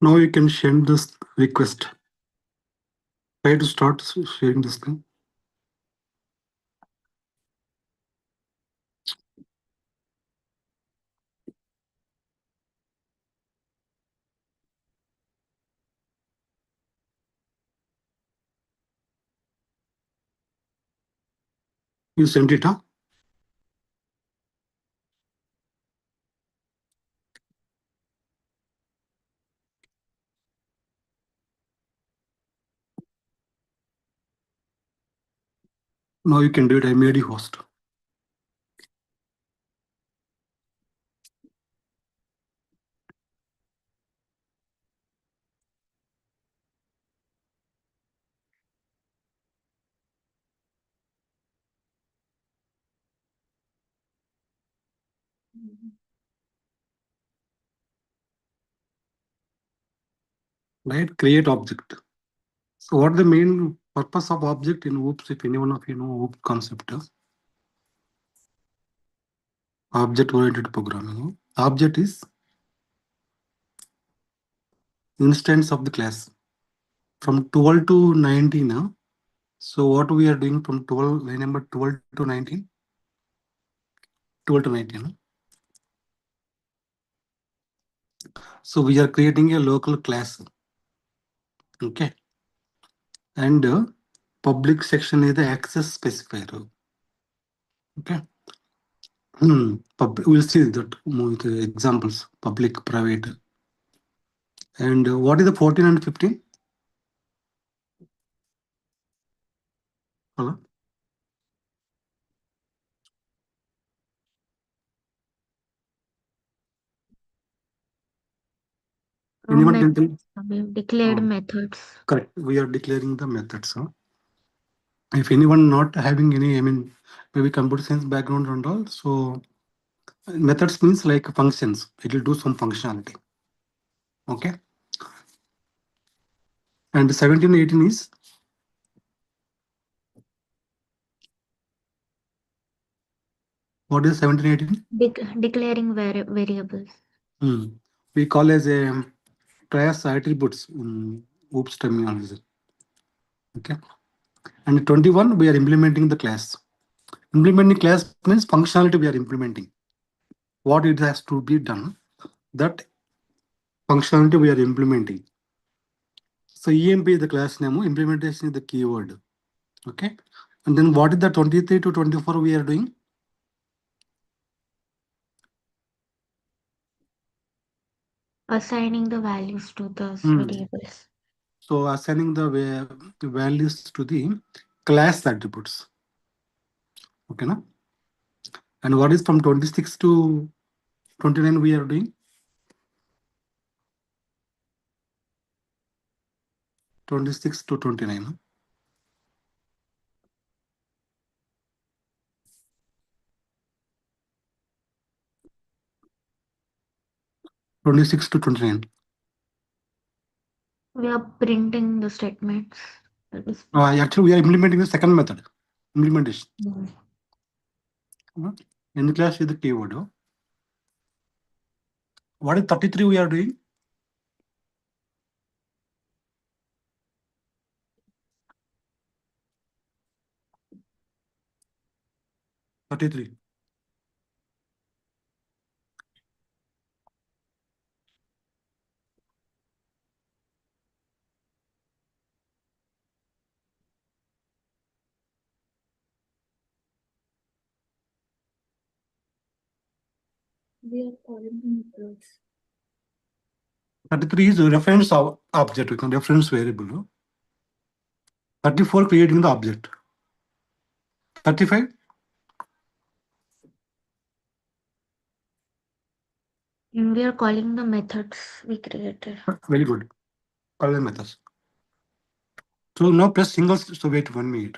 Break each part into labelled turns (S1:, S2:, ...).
S1: Now you can send this request. Try to start sharing this thing. You sent it, huh? Now you can do it. I made you host. Right? Create object. So what the main purpose of object in Oops, if anyone of you know Oops concept, object-oriented programming. Object is instance of the class. From 12 to 19. So what we are doing from 12, line number 12 to 19? 12 to 19. So we are creating a local class. Okay. And public section is the access specifier. Okay. We'll see that with the examples, public, private. And what is the 14 and 15? Hello? Anyone can tell?
S2: We've declared methods.
S1: Correct. We are declaring the methods. If anyone not having any, maybe computer science background and all, so methods means like functions. It will do some functionality. Okay. And 17, 18 is? What is 17, 18?
S2: Declaring variables.
S1: We call as a class attributes in Oops terminology. Okay. And 21, we are implementing the class. Implementing class means functionality we are implementing. What it has to be done, that functionality we are implementing. So EMP is the class name, implementation is the keyword. Okay. And then what is the 23 to 24 we are doing?
S2: Assigning the values to those variables.
S1: So assigning the values to the class attributes. Okay, na? And what is from 26 to 29 we are doing? 26 to 29. 26 to 29.
S2: We are printing the statements.
S1: Actually, we are implementing the second method, implementation. In the class is the keyword. What is 33 we are doing? 33.
S2: We are calling the methods.
S1: 33 is a reference object, we can reference variable. 34 creating the object. 35?
S2: And we are calling the methods we created.
S1: Very good. Call the methods. So now press single, so wait 1 minute.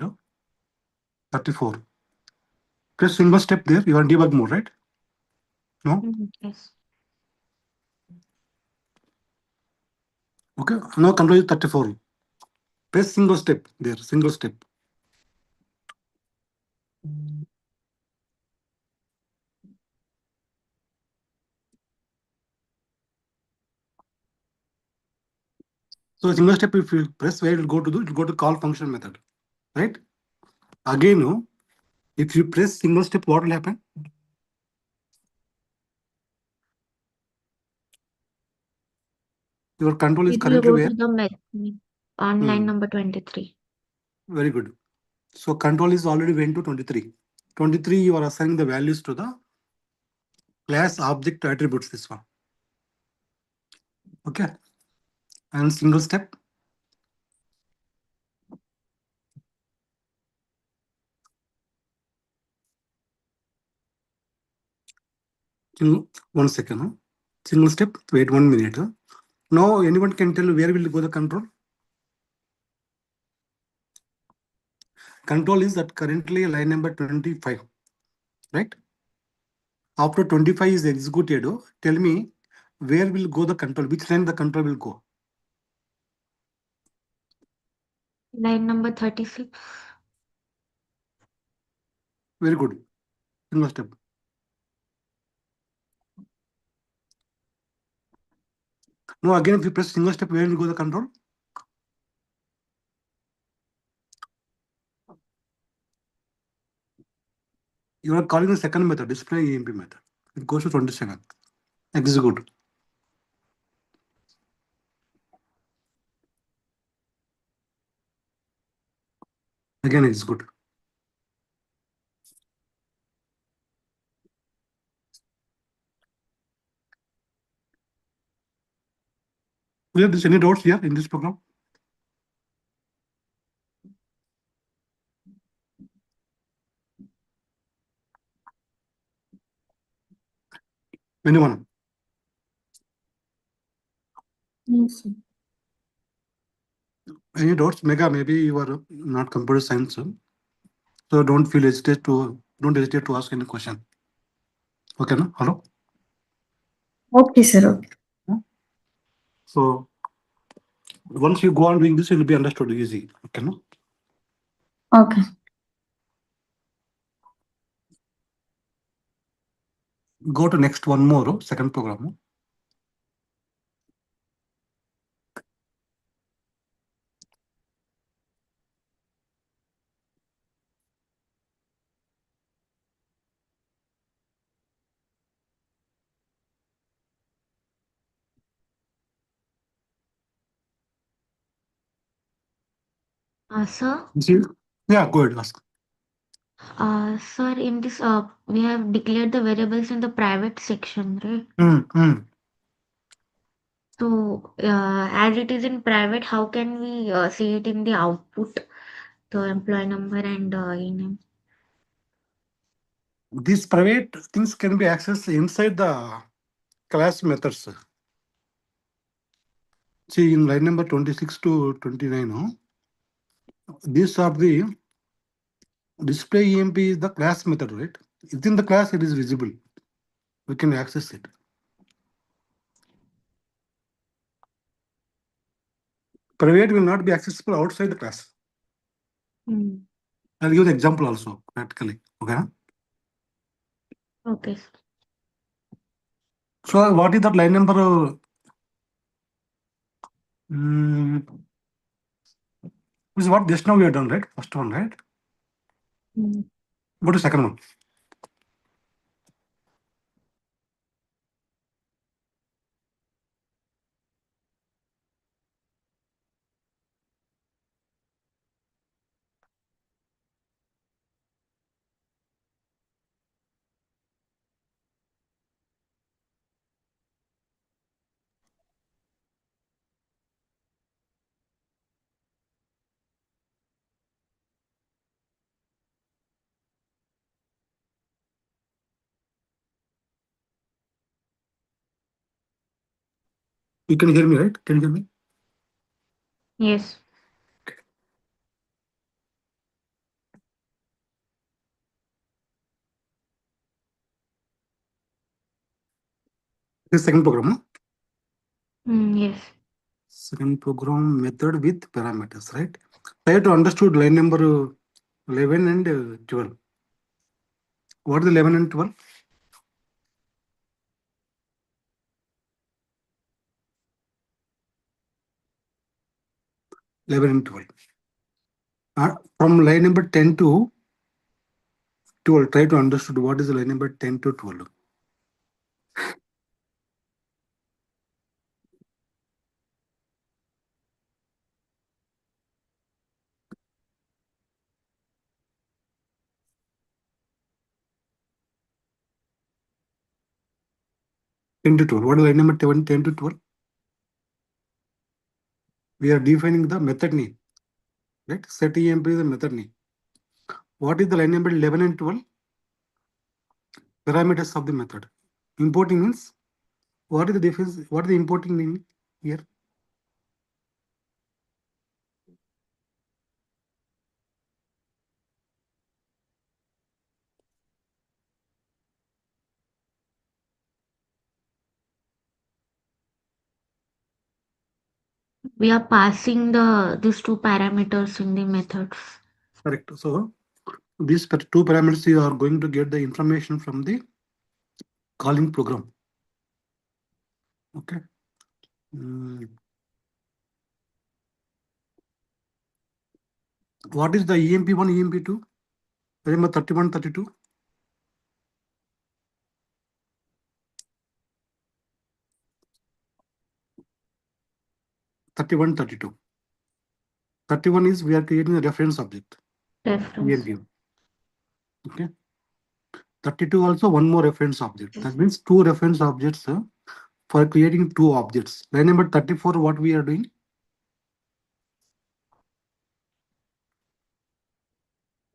S1: 34. Press single step there, you are in debug mode, right? No?
S2: Yes.
S1: Okay, now control 34. Press single step there, single step. So single step, if you press where it will go to do, it will go to call function method, right? Again, if you press single step, what will happen? Your control is
S2: It will
S1: currently
S2: go
S1: where?
S2: to the on line number 23.
S1: Very good. So control is already went to 23. 23, you are assigning the values to the class object attributes, this one. Okay. And single step. One second. Single step, wait 1 minute. Now anyone can tell where will go the control? Control is at currently line number 25, right? After 25 is executed, tell me where will go the control, which line the control will go?
S2: Line number 36.
S1: Very good. Single step. Now again, if you press single step, where will go the control? You are calling the second method, display EMP method. It goes to 27. Execute. Again, execute. Clear this? Any doubts here in this program? Anyone?
S2: Yes, sir.
S1: Any doubts? Mega, maybe you are not computer science, so don't hesitate to ask any question. Okay, no? Hello?
S3: Okay, sir. Okay.
S1: So once you go on doing this, it will be understood easy. Okay, no?
S3: Okay.
S1: Go to next one more, second program.
S2: Sir,
S1: See? Yeah, go ahead, ask.
S2: sir, in this, we have declared the variables in the private section, right? So, as it is in private, how can we see it in the output, the employee number and name?
S1: These private things can be accessed inside the class methods. See, in line number 26 to 29, these are the display EMP is the class method, right? Within the class, it is visible. We can access it. Private will not be accessible outside the class.
S2: Hmm.
S1: I'll give the example also practically. Okay.
S2: Okay.
S1: So what is that line number? Mm, this is what just now we have done, right? First one, right?
S2: Hmm.
S1: Go to second one. You can hear me, right? Can you hear me?
S2: Yes.
S1: This is second program.
S2: Yes.
S1: Second program method with parameters, right? Try to understood line number 11 and 12. What is 11 and 12? 11 and 12. From line number 10 to 12, try to understand what is the line number 10 to 12. Ten to 12. What is line number 10 to 12? We are defining the method name. Right? Set EMP is the method name. What is the line number 11 and 12? Parameters of the method. Importing means what is the difference? What is the importing meaning here?
S2: We are passing these two parameters in the methods.
S1: Correct. So these two parameters you are going to get the information from the calling program. Okay. What is the EMP1, EMP2? Remember 31, 32? 31, 32. 31 is we are creating a reference object.
S2: Reference.
S1: EMP. Okay. 32 also one more reference object. That means two reference objects for creating two objects. Line number 34, what we are doing?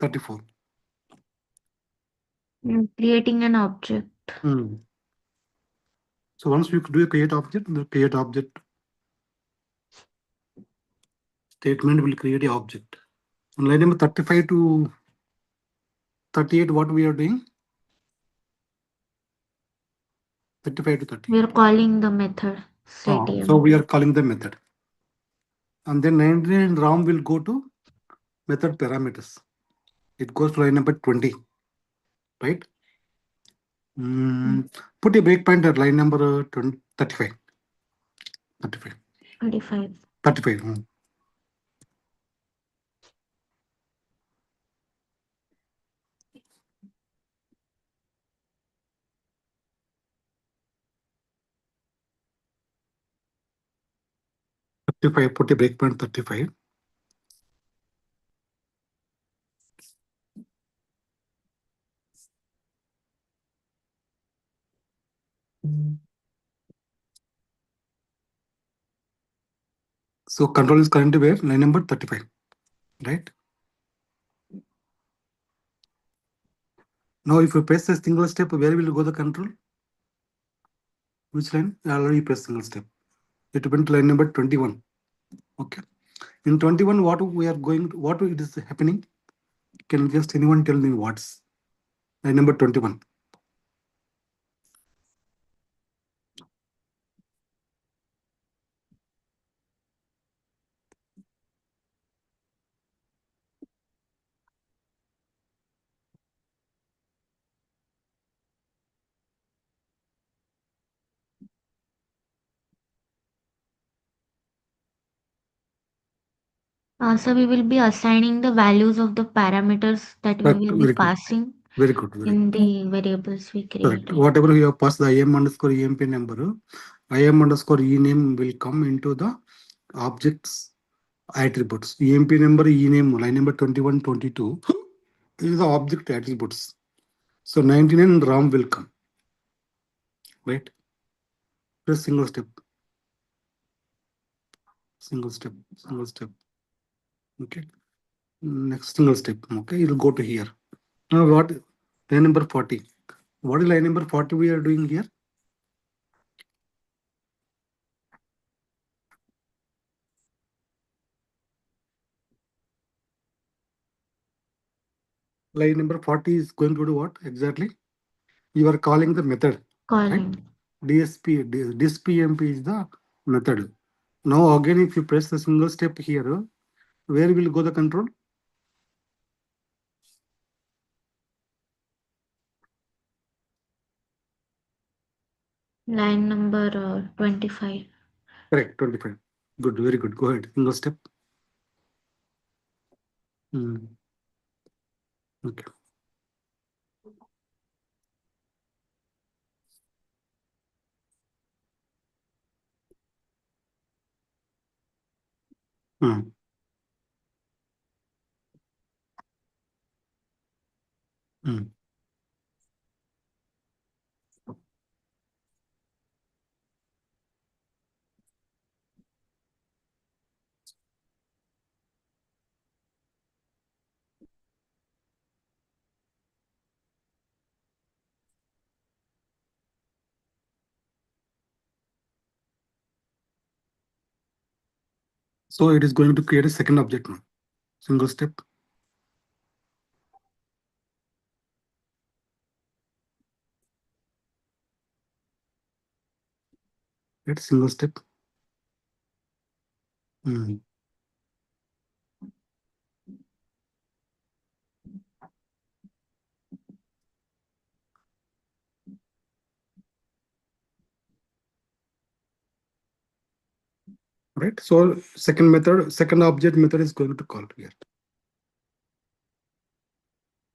S1: 34.
S2: Creating an object.
S1: So once we do a create object, the create object statement will create a object. On line number 35 to 38, what we are doing? 35 to 30.
S2: We are calling the method set
S1: So we are
S2: EMP.
S1: calling the method. And then 99 RAM will go to method parameters. It goes to line number 20, right? Put a breakpoint at line number 35. 35.
S2: 25.
S1: 35. 35. Put a breakpoint 35. So control is currently where? Line number 35, right? Now if you press a single step, where will go the control? Which line? You already press single step. It went to line number 21. Okay. In 21, what we are going to, what it is happening? Can just anyone tell me what's line number 21?
S2: So we will be assigning the values of the parameters that we
S1: Correct.
S2: will be
S1: Very good.
S2: passing
S1: Very good. Very
S2: in
S1: good.
S2: the variables we
S1: Correct.
S2: created.
S1: Whatever you have passed the IM underscore EMP number, IM underscore E name will come into the objects attributes. EMP number, E name, line number 21, 22 is the object attributes. So 99 RAM will come. Right? Press single step. Single step. Single step. Okay. Next single step. Okay. It'll go to here. Now what? Line number 40. What is line number 40 we are doing here? Line number 40 is going to do what exactly? You are calling the method, right?
S2: Calling.
S1: DispMP is the method. Now again, if you press the single step here, where will go the control?
S2: Line number 25.
S1: Correct, 25. Good, very good. Go ahead. Single step. Hmm. Okay. Hmm. Hmm. So it is going to create a second object now. Single step. It's single step. Hmm. Right. So second method, second object method is going to call here.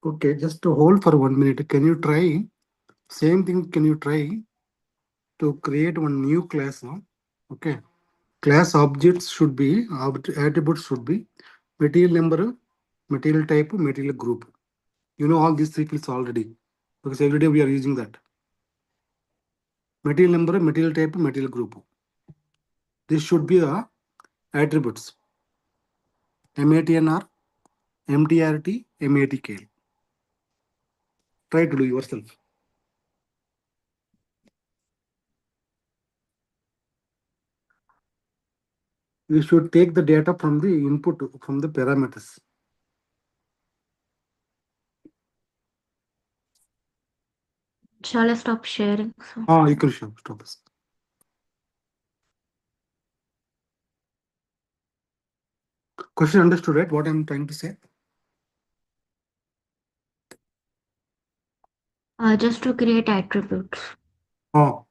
S1: Okay, just to hold for 1 minute. Can you try same thing? Can you try to create one new class now? Okay. Class objects should be attributes should be material number, material type, material group. You know all these three fields already because every day we are using that. Material number, material type, material group. This should be the attributes. MATNR, MTRT, MATK. Try to do yourself. You should take the data from the input from the parameters.
S2: Shall I stop sharing? So,
S1: You can show. Stop this. Question understood, right? What I'm trying to say?
S2: just to create attributes.
S1: Oh,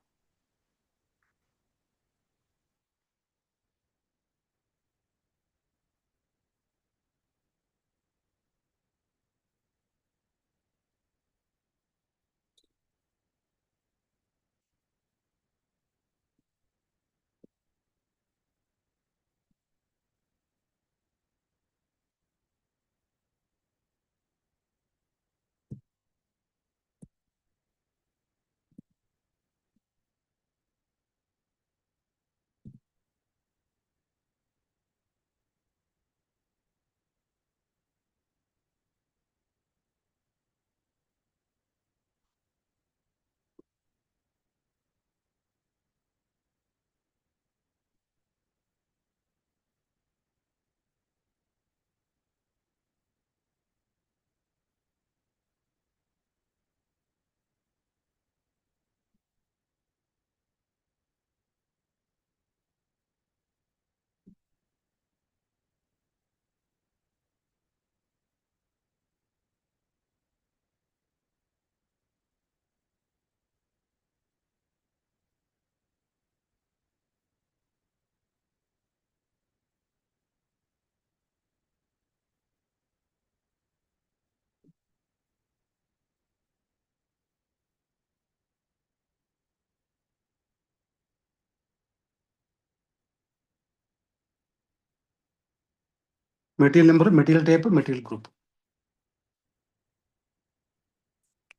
S1: material number, material type, material group.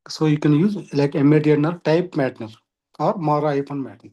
S1: So you can use like MATNR type matter or Mara hyphen matter.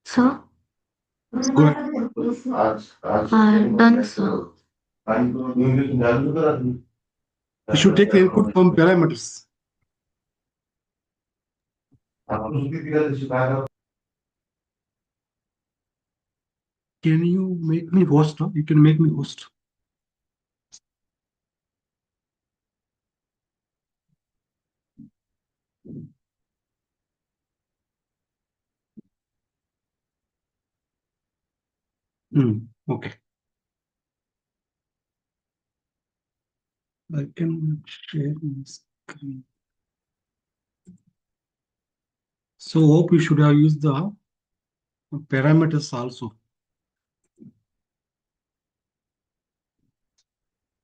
S2: So,
S1: Go ahead.
S2: done, sir.
S1: You should take the input from parameters. Can you make me host? No? You can make me host. Okay. I can share my screen. So hope you should have used the parameters also.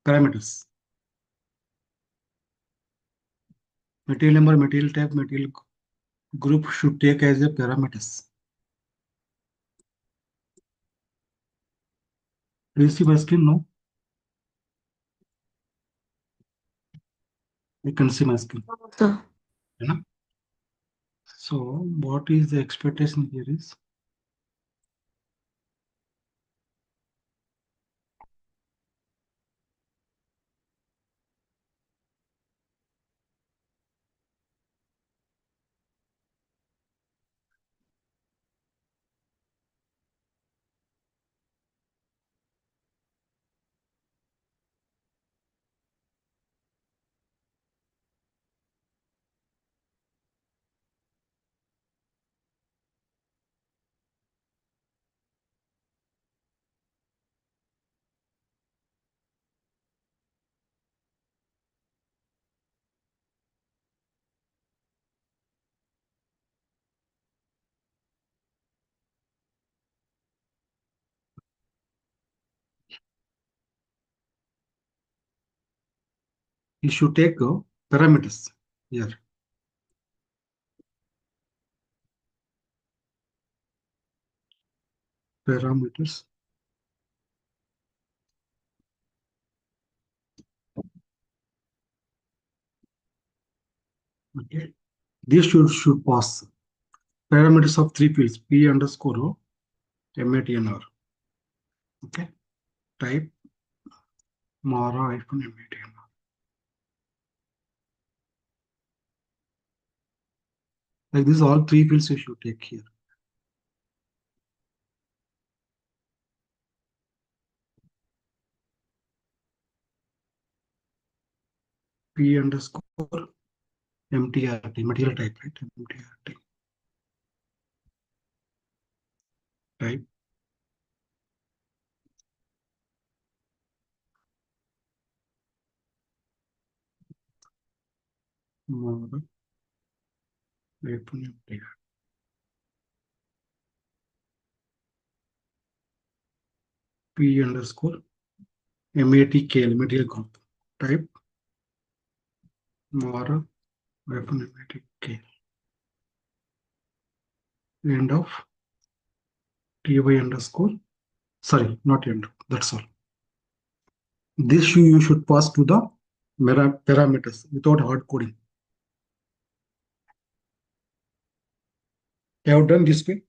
S1: Parameters. Material number, material type, material group should take as a parameters. Do you see my screen? No? You can see my screen.
S2: So,
S1: You know? So what is the expectation here is you should take parameters here. Parameters. Okay. This should pass parameters of three fields p underscore o, matnr. Okay. Type mara hyphen matnr. Like this, all three fields you should take here. P underscore mtrt, material type, right? Mtrt type mara hyphen mtr. P underscore matkl, material group. Type mara hyphen matkl. End of ty underscore. Sorry, not end. That's all. This you should pass to the parameters without hard coding. I have done this way.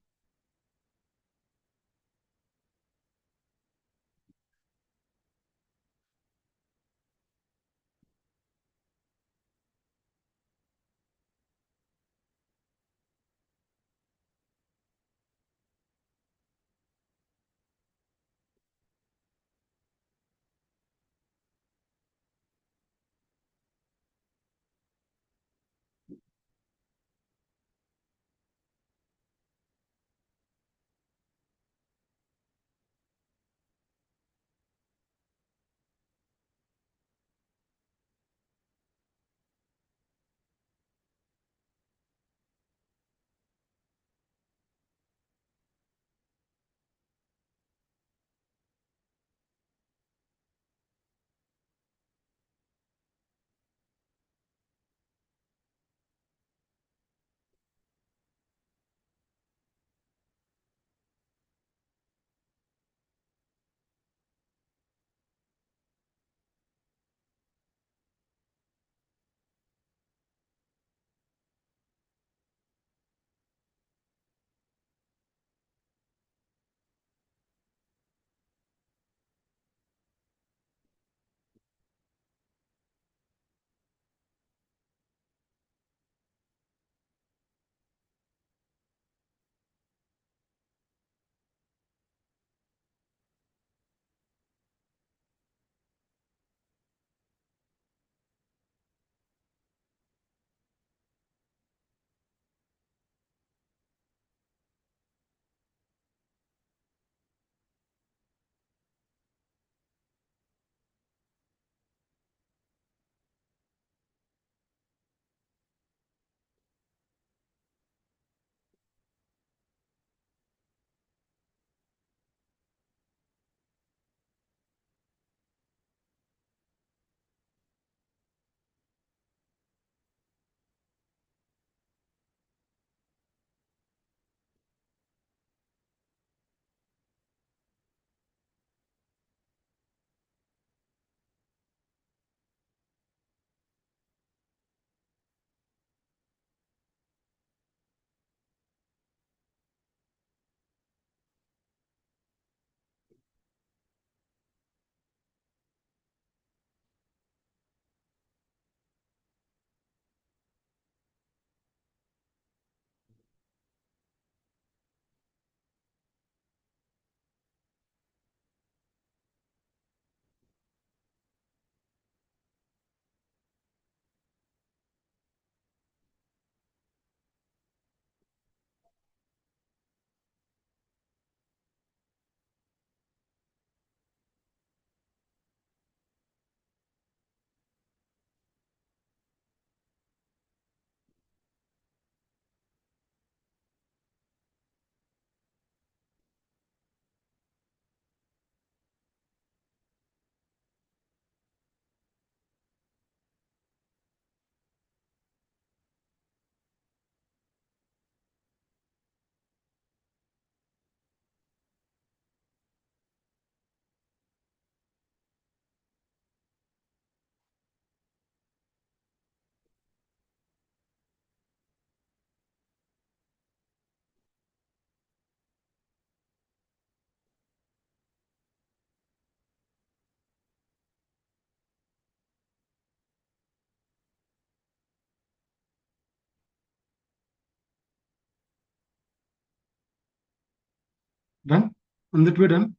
S1: Done? And that way done?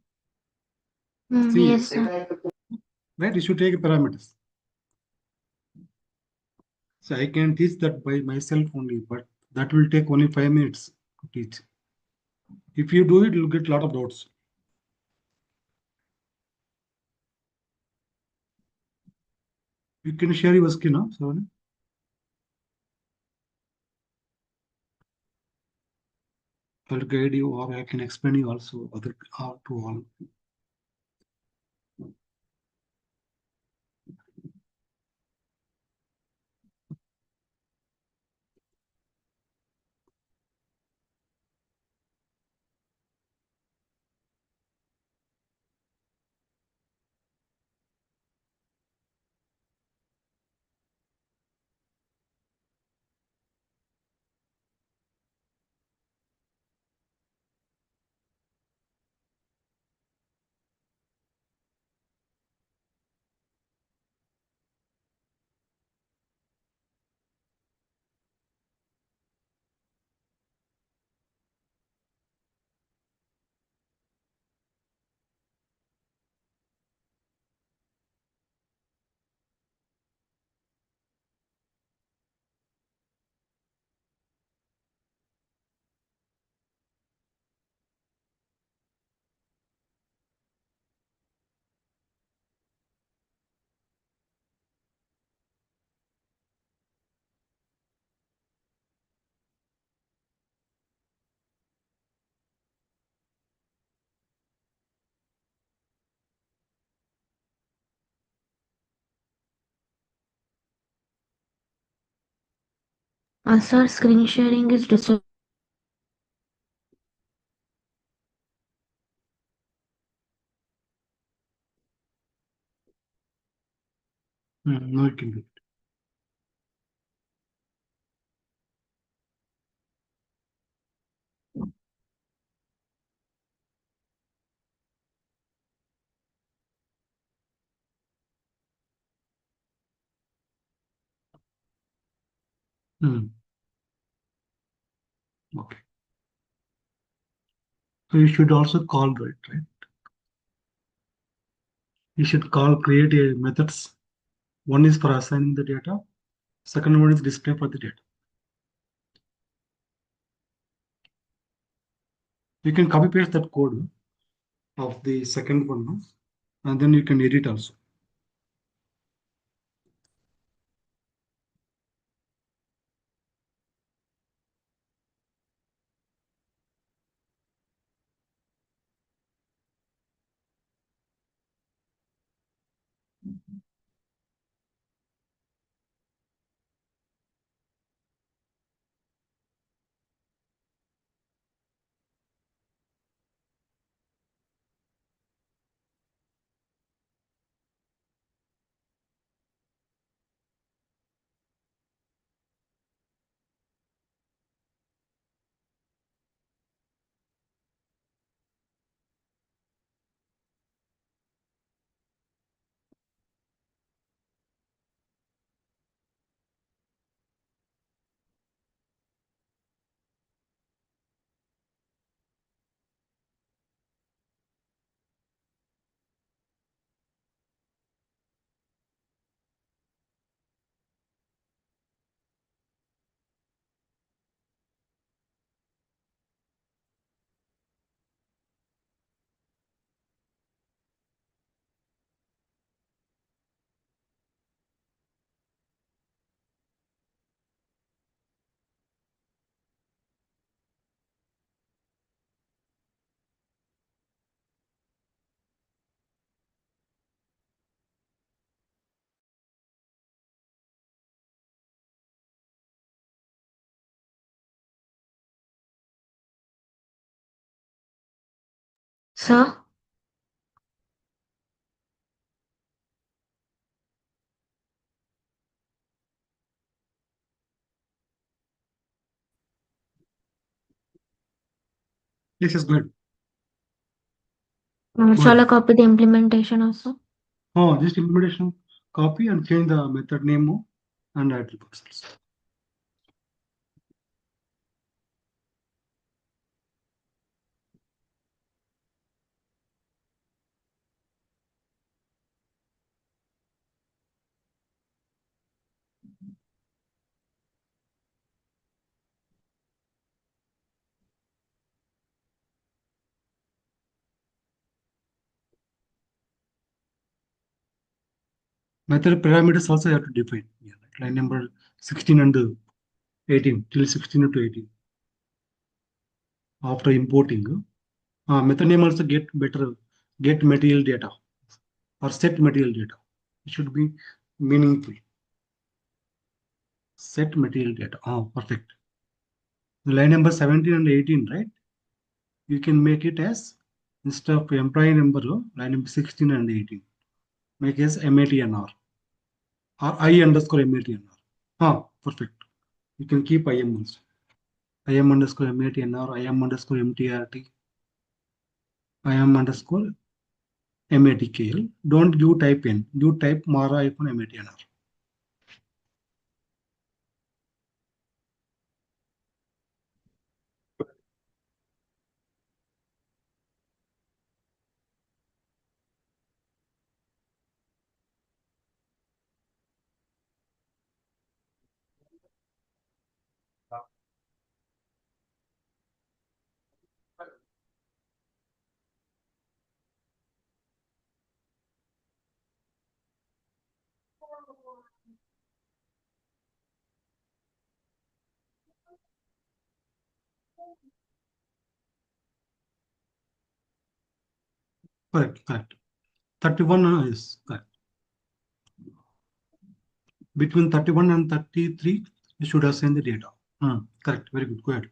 S1: See,
S2: Yes, sir.
S1: right? You should take parameters. So I can teach that by myself only, but that will take only 5 minutes to teach. If you do it, you'll get a lot of doubts. You can share your screen now, so I'll guide you, or I can explain you also other how to all.
S2: Sir, screen sharing is disabled.
S1: No, it can be. Okay. So you should also call that, right? You should call create a methods. One is for assigning the data. Second one is display for the data. You can copy paste that code of the second one, no? And then you can edit also.
S2: Sir,
S1: This is good.
S2: shall I
S1: Good.
S2: copy the implementation also?
S1: Oh, just implementation copy and change the method name and attributes also. Method parameters also you have to define. Yeah, like line number 16 and 18 till 16 to 18. After importing, method name also get better, get material data or set material data. It should be meaningful. Set material data. Oh, perfect. The line number 17 and 18, right? You can make it as instead of employee number, line number 16 and 18. Make as MATNR or I underscore MATNR. Perfect. You can keep IM also. IM underscore MATNR, IM underscore MTRT, IM underscore MATKL. Don't give type N. Give type Mara hyphen MATNR. Correct, correct. 31 is correct. Between 31 and 33, you should have sent the data. Correct, very good. Go ahead.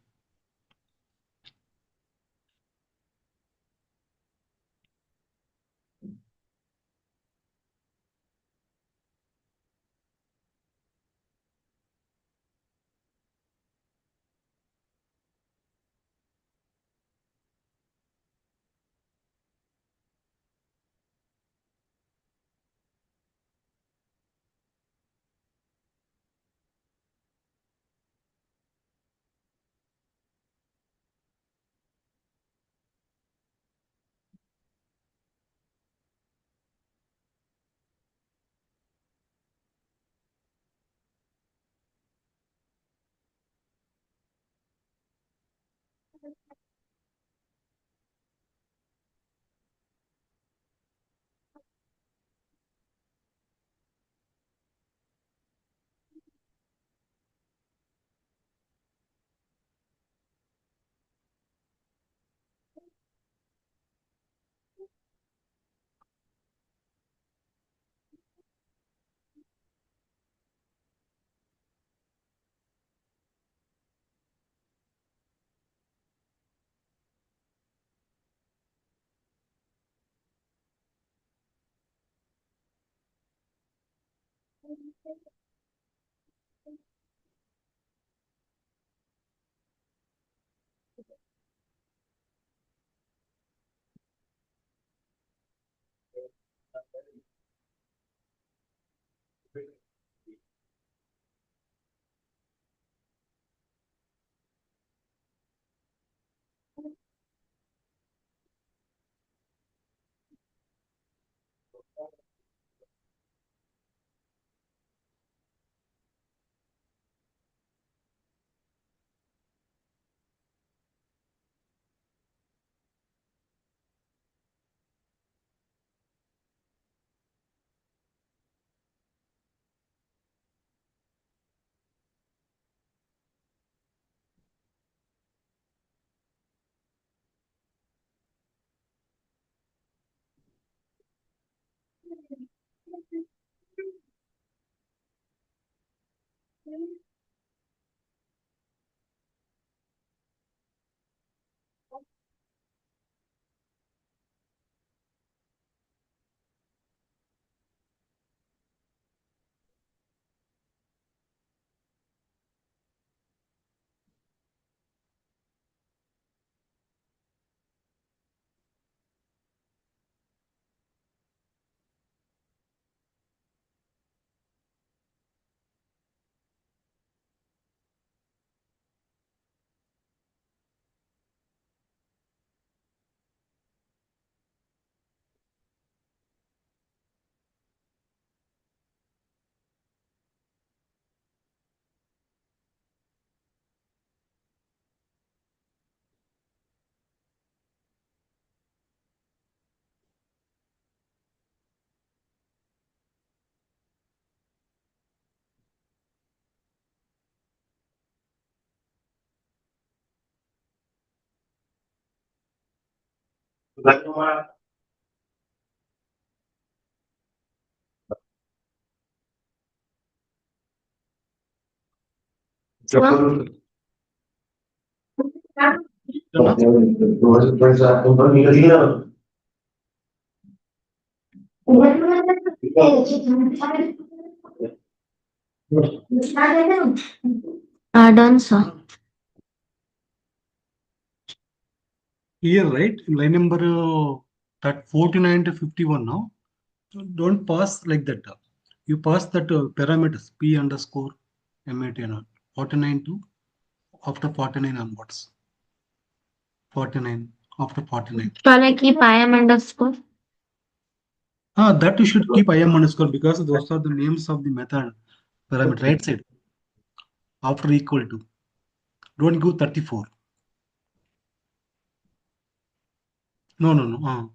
S2: Done, sir.
S1: Here, right? In line number that 49 to 51 now. So don't pass like that. You pass that parameters P underscore MAT and all. 49 to after 49 onwards. 49 after 49.
S2: Shall I keep IM underscore?
S1: That you should keep IM underscore because those are the names of the method parameter. Right side after equal to. Don't go 34. No, no, no.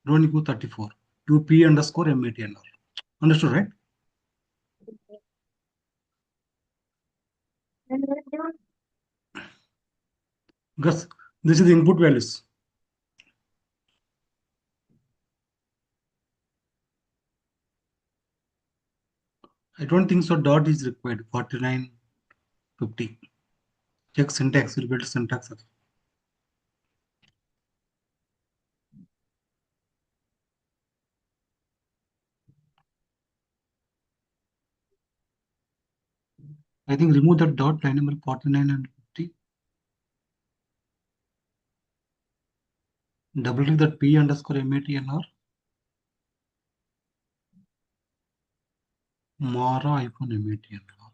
S1: Don't go 34. Do P underscore MAT and all. Understood, right? Because this is the input values. I don't think so. Dot is required. 49, 50. Check syntax. We'll build syntax. I think remove that dot line number 49 and 50. Double click that P underscore MAT and R. Mara hyphen MAT and R.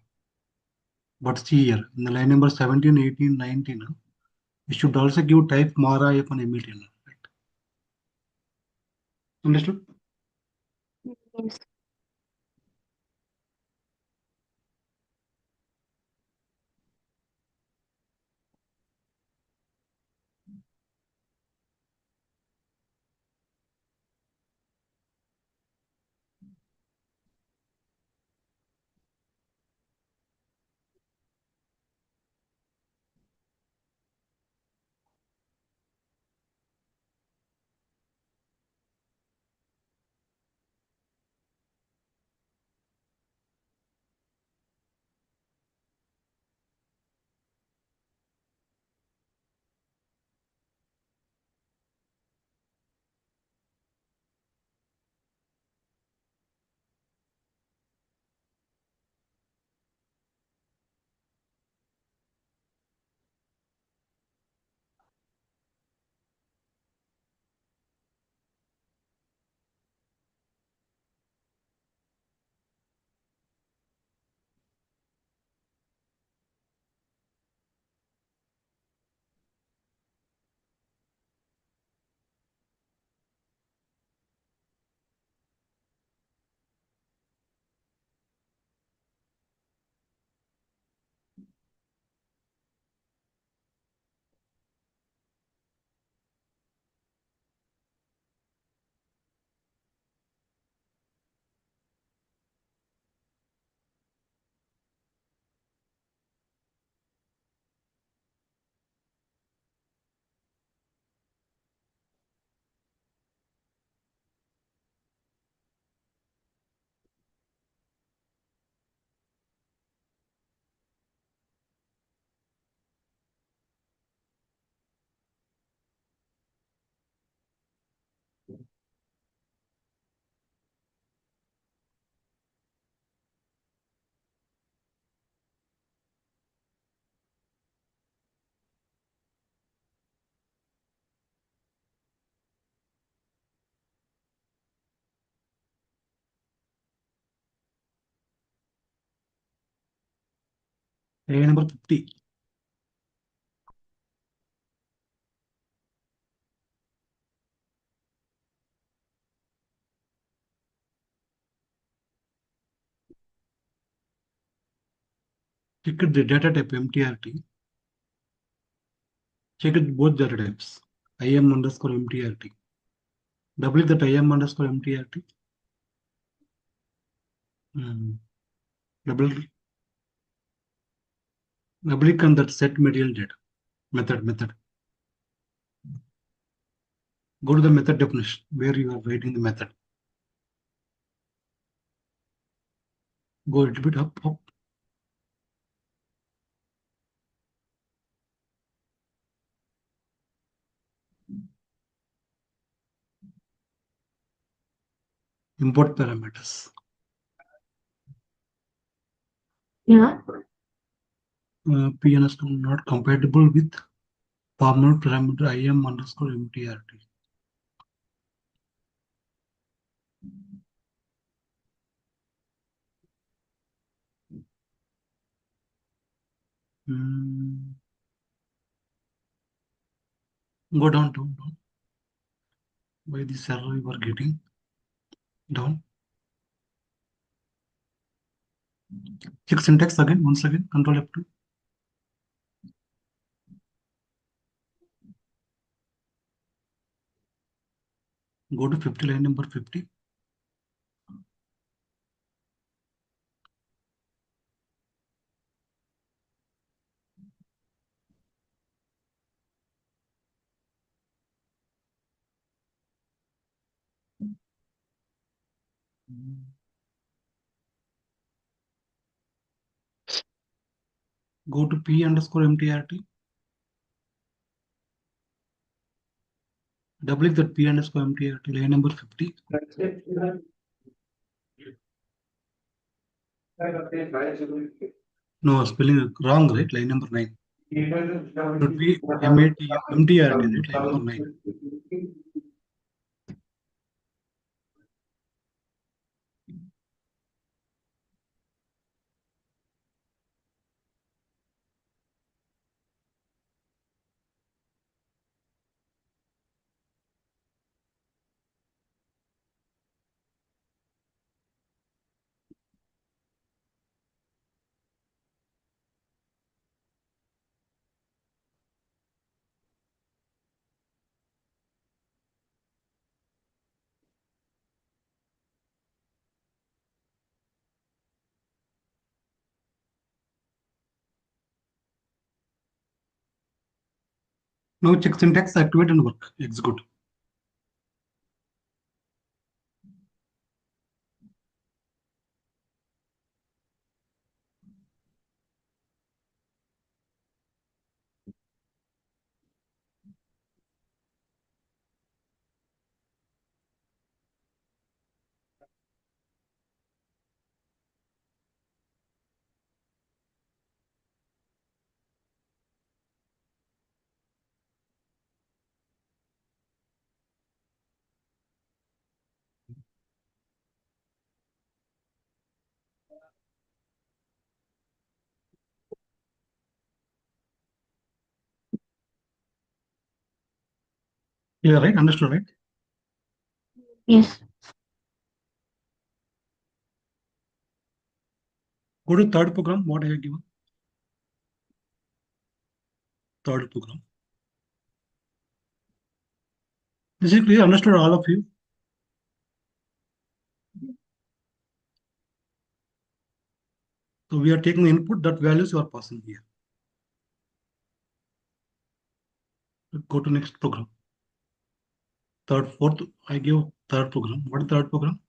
S1: But see here, in the line number 17, 18, 19, we should also give type Mara hyphen MAT and R. Right? Understood?
S2: Yes.
S1: Line number 50. Check the data type MTRT. Check it both data types. IM underscore MTRT. Double click that IM underscore MTRT. Double click on that set material data method. Go to the method definition where you are writing the method. Go a little bit up. Import parameters.
S2: Yeah.
S1: P underscore not compatible with formal parameter im underscore mtrt. Go down. Why this error you are getting? Down. Check syntax again. Once again. Control F2. Go to 50, line number 50. Go to P underscore mtrt. Double click that P underscore mtrt, line number 50. No, spelling wrong, right? Line number 9. Should be mtrt, right? Line number 9. Now check syntax, activate and work. Execute. Yeah, right? Understood, right?
S2: Yes.
S1: Go to third program. What I have given? Third program. This is clear. Understood, all of you? So we are taking the input, that values you are passing here. Go to next program. Third, fourth, I give third program. What is third program?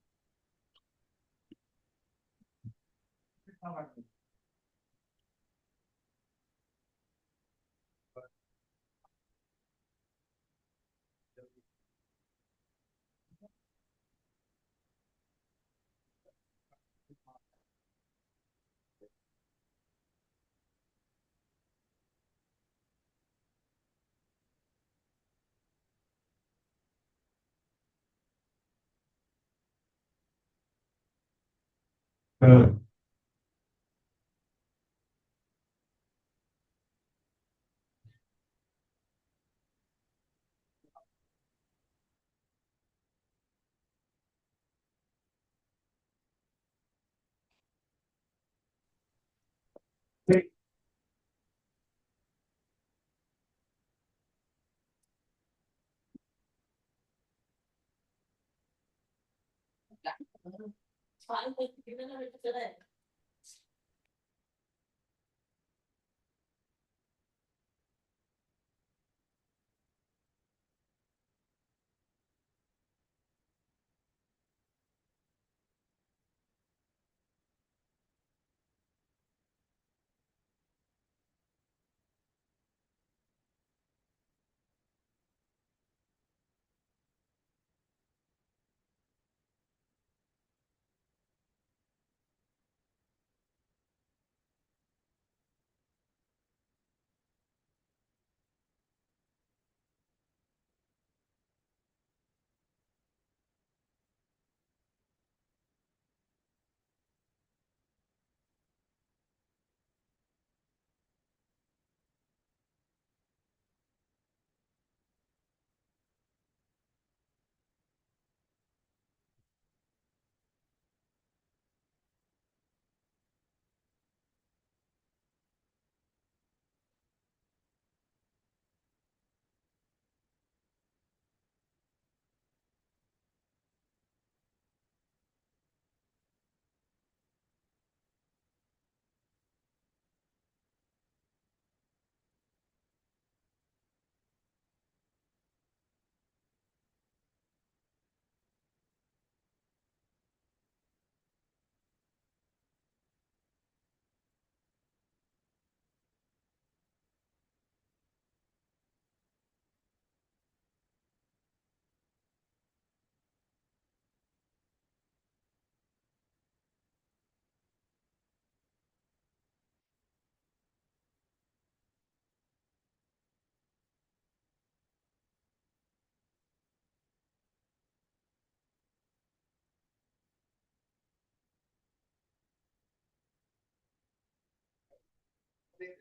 S1: Anything,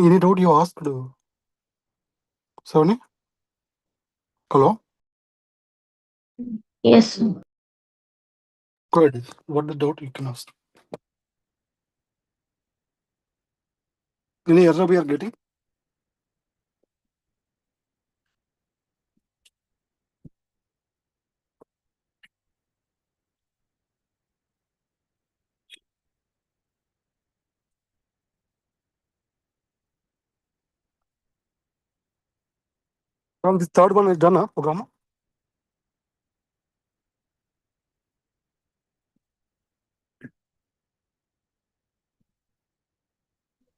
S1: any doubt you asked, Savani? Hello?
S2: Yes, sir.
S1: Good. What the doubt you can ask? Any error we are getting? From this third one is done, program.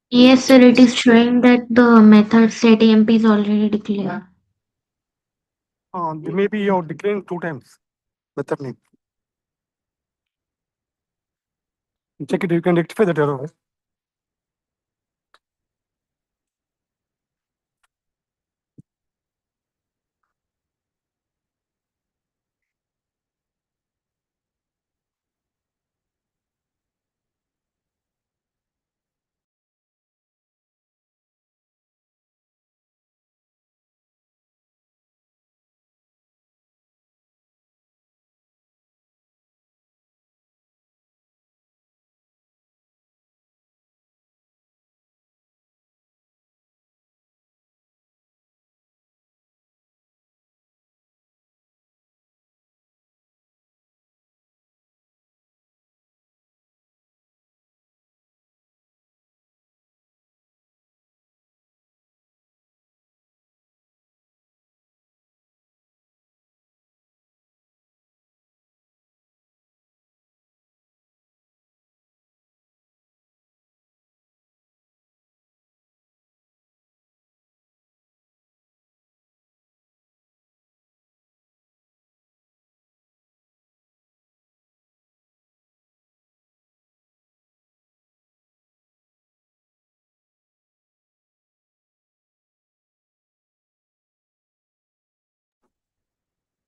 S2: Yes, sir, it is showing that the method set AMP is already declared.
S1: Maybe you have declined 2 times method name. Check it. You can rectify that error.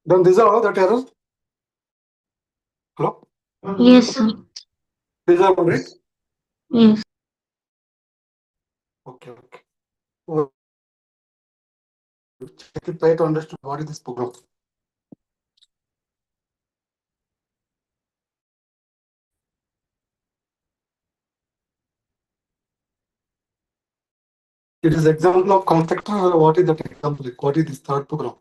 S1: Then these are all that errors. Hello?
S2: Yes, sir.
S1: These are all right?
S2: Yes.
S1: Okay, okay. Oh, check it, try to understand what is this program. It is example of constructor. What is that example? What is this third program?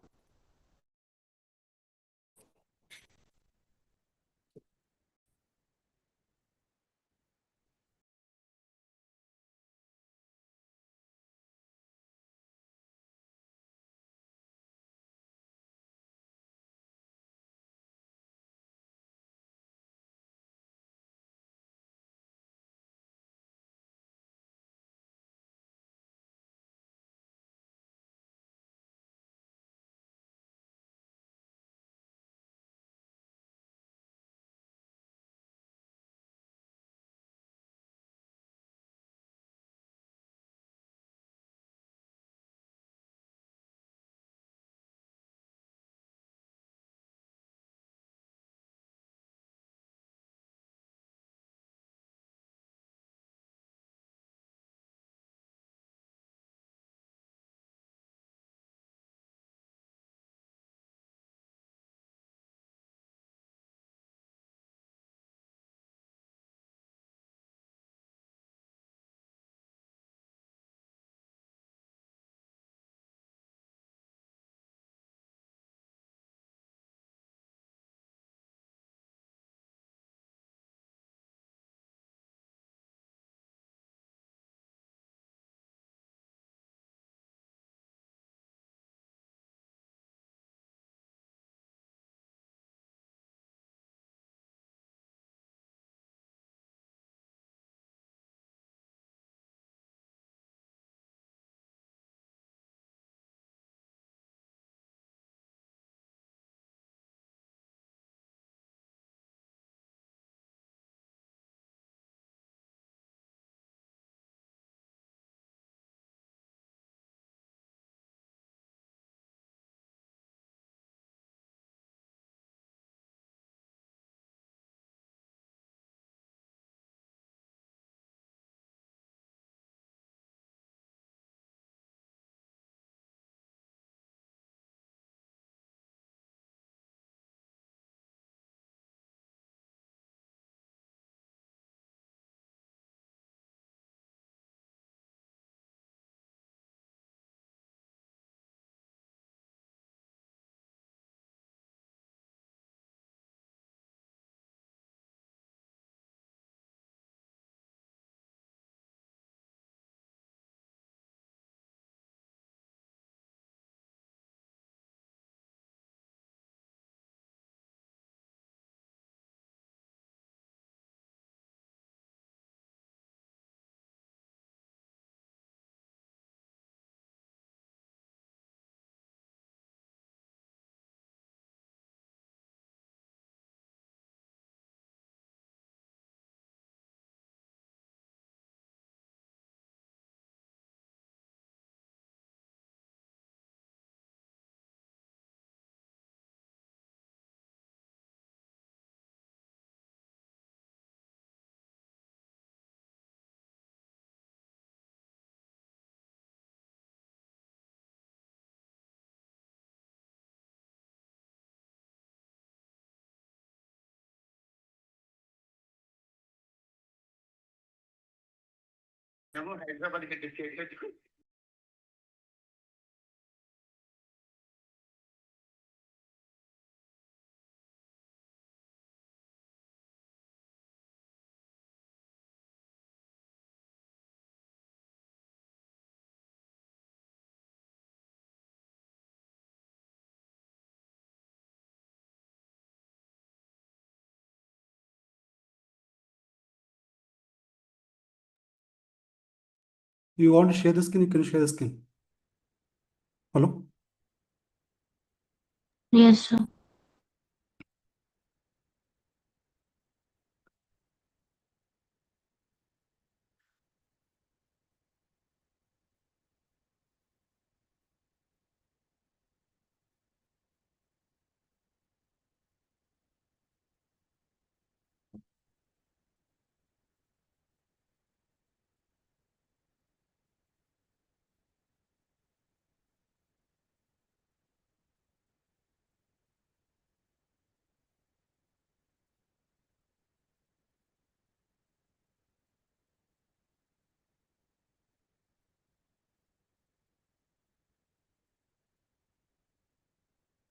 S1: You want to share the screen? You can share the screen. Hello?
S2: Yes, sir.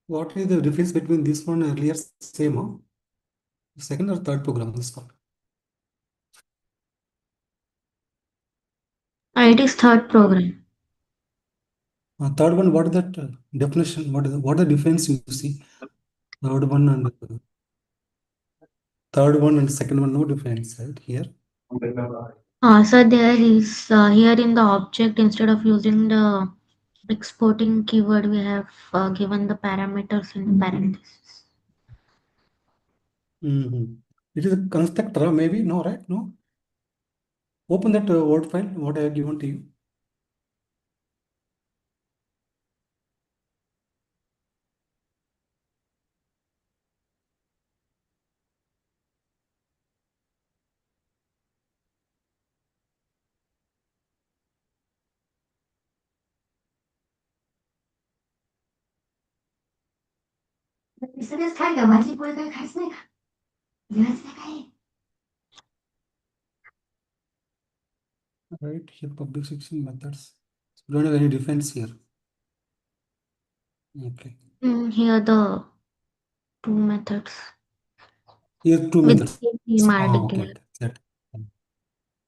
S1: What is the difference between this one and earlier? Same, huh? Second or third program, this one?
S2: It is third program.
S1: Third one, what is that definition? What is the difference you see? Third one and second one, no difference, right? Here.
S2: So there is here in the object, instead of using the exporting keyword, we have given the parameters in parentheses.
S1: It is a constructor, maybe? No, right? No. Open that Word file, what I have given to you.
S4: SNS खाली का माझी पोळी काही खायच नाही का जेवायचं नाही काय
S1: Right here, public section methods. So we don't have any difference here. Okay.
S2: Here the two methods
S1: Here two
S2: with
S1: methods. Okay.
S2: marked.
S1: That.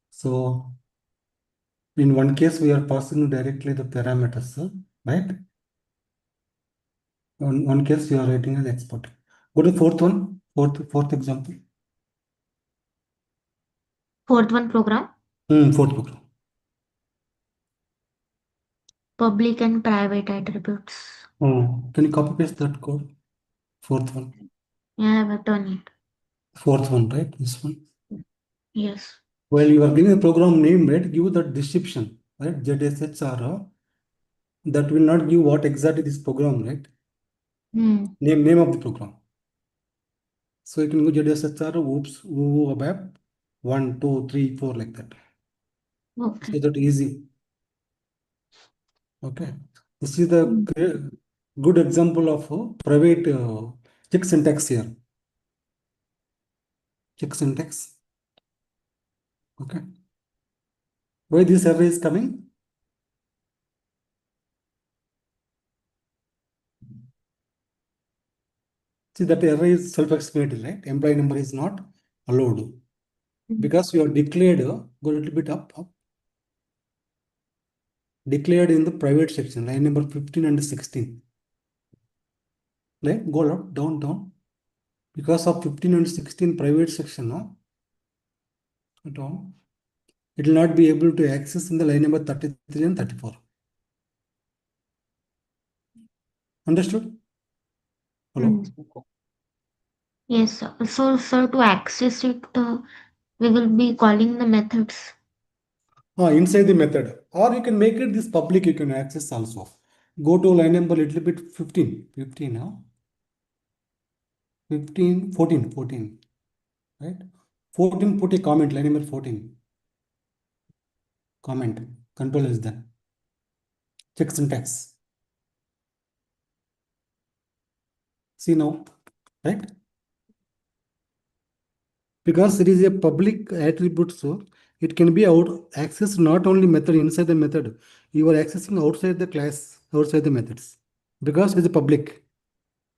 S1: So in one case, we are passing directly the parameters, right? On one case, you are writing as export. Go to fourth one, fourth example.
S2: Fourth one program,
S1: Fourth program.
S2: public and private attributes.
S1: Can you copy paste that code? Fourth one.
S2: Yeah, I have done it.
S1: Fourth one, right? This one.
S2: Yes.
S1: While you are giving a program name, right? Give that description, right? ZSHR. That will not give what exactly this program, right? Name of the program. So you can go ZSHR, oops, ABAP, 1, 2, 3, 4, like that.
S2: Okay.
S1: So that easy. Okay. This is the good example of private check syntax here. Check syntax. Okay. Why this error is coming? See, that error is self-explanatory, right? Employee number is not allowed because you are declared, go a little bit up, declared in the private section, line number 15 and 16. Right? Go up, down. Because of 15 and 16 private section, down, it will not be able to access in the line number 33 and 34. Understood? Hello?
S2: Yes, sir. So, sir, to access it, we will be calling the methods.
S1: Inside the method. Or you can make it this public, you can access also. Go to line number little bit 15. 15, 15, 14. Right? 14, put a comment, line number 14. Comment. Control is done. Check syntax. See now, right? Because it is a public attribute, so It can be accessed not only method inside the method, you are accessing outside the class, outside the methods, because it's public.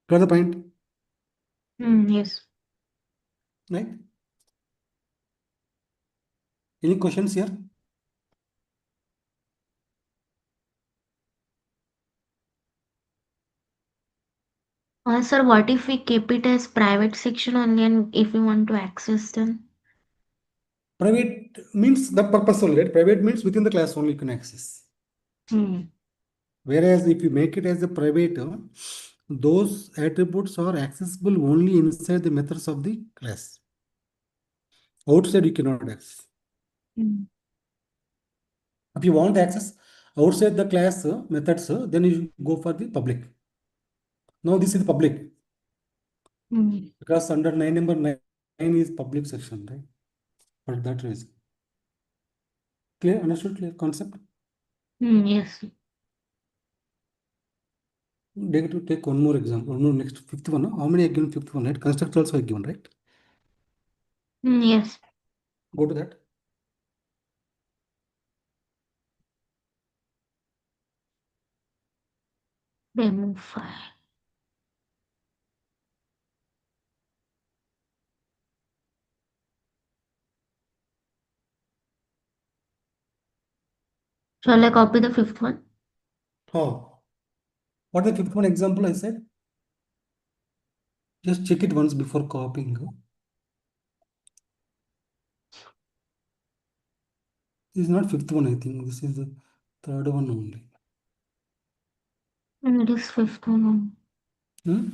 S1: Got the point?
S2: Yes.
S1: Right? Any questions here?
S2: Sir, what if we keep it as private section only and if we want to access them?
S1: Private means the purpose only, right? Private means within the class only you can access. Whereas if you make it as a private, those attributes are accessible only inside the methods of the class. Outside you cannot access. If you want access outside the class methods, then you go for the public. Now this is public because under 9 number 9 is public section, right? For that reason. Clear? Understood? Clear concept?
S2: Yes.
S1: They to take one more example. No, next fifth one. How many I given fifth one? Right? Constructor also I given, right?
S2: Yes.
S1: Go to that.
S2: Demo file. Shall I copy the fifth one?
S1: How? What is the fifth one example I said? Just check it once before copying. This is not fifth one, I think. This is the third one only.
S2: It is fifth one.
S1: Hmm?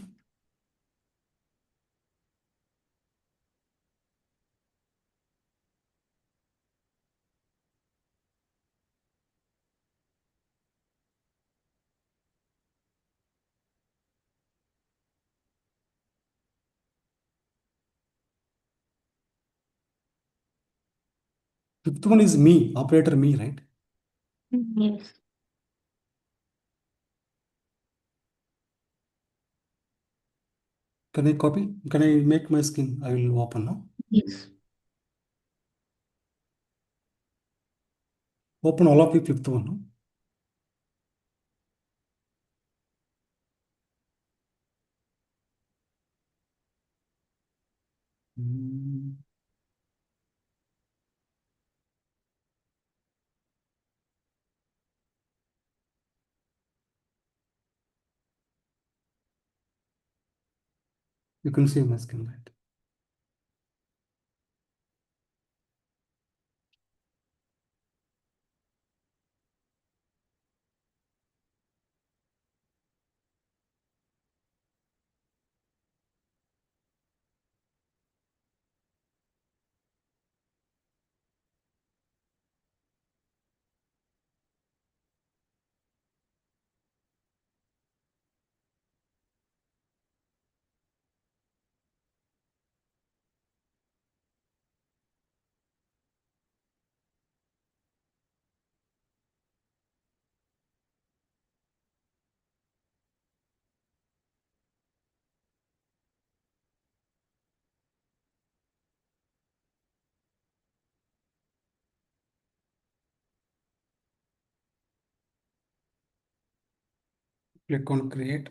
S1: Fifth one is me, operator me, right?
S2: Yes.
S1: Can I copy? Can I make my screen? I will open now.
S2: Yes.
S1: Open all of the fifth one. No? Hmm. You can see my screen, right? Click on create.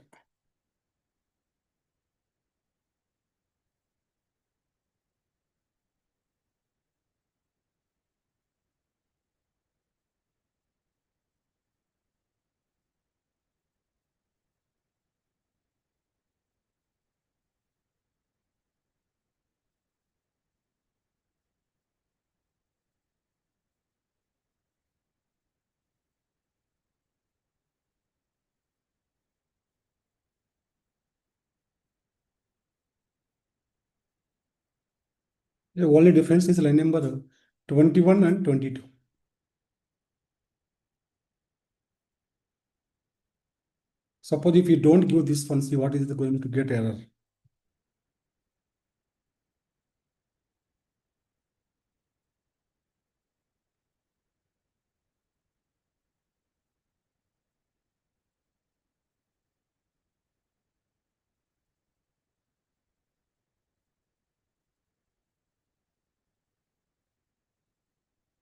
S1: The only difference is line number 21 and 22. Suppose if you don't give this one, see what is going to get error.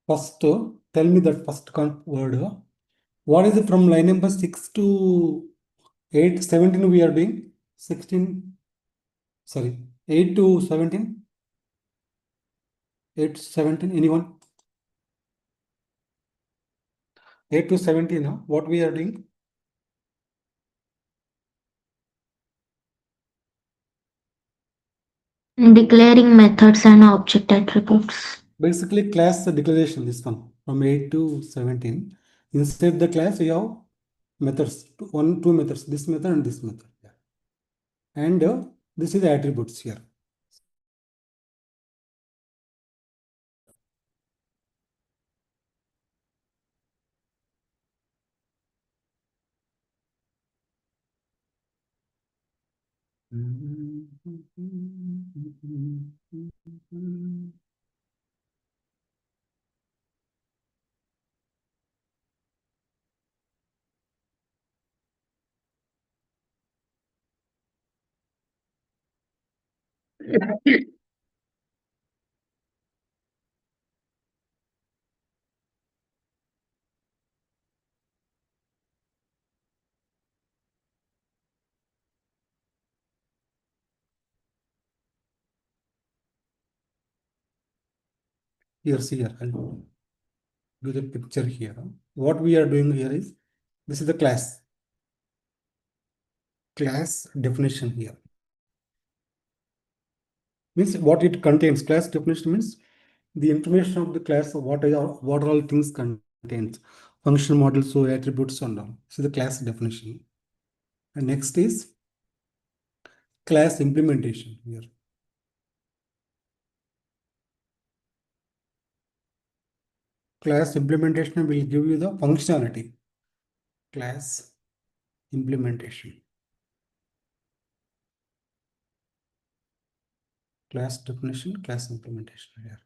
S1: First, tell me that first word. What is it from line number 6 to 8, 17 we are doing? 16, sorry, 8 to 17? 8 to 17, anyone? 8 to 17, huh? What we are doing?
S2: Declaring methods and object attributes.
S1: Basically, class declaration, this one, from 8 to 17. Inside the class, you have methods, two methods, this method and this method. Yeah. And this is the attributes here. Here, see here, I'll do the picture here. What we are doing here is, this is the class definition here. Means what it contains. Class definition means the information of the class, what are all things contains, function models, so attributes and all. So the class definition. And next is class implementation here. Class implementation will give you the functionality. Class implementation. Class definition, class implementation here.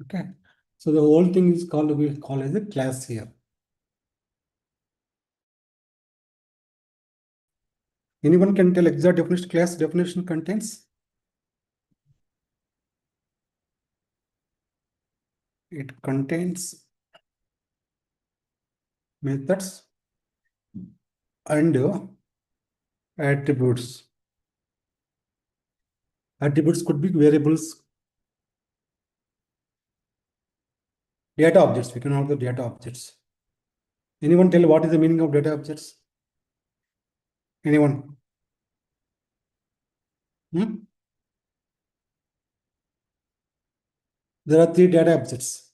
S1: Okay. So the whole thing is called, we call as a class here. Anyone can tell exact definition, class definition contains? It contains methods and attributes. Attributes could be variables, data objects. We can have the data objects. Anyone tell what is the meaning of data objects? Anyone? There are three data objects: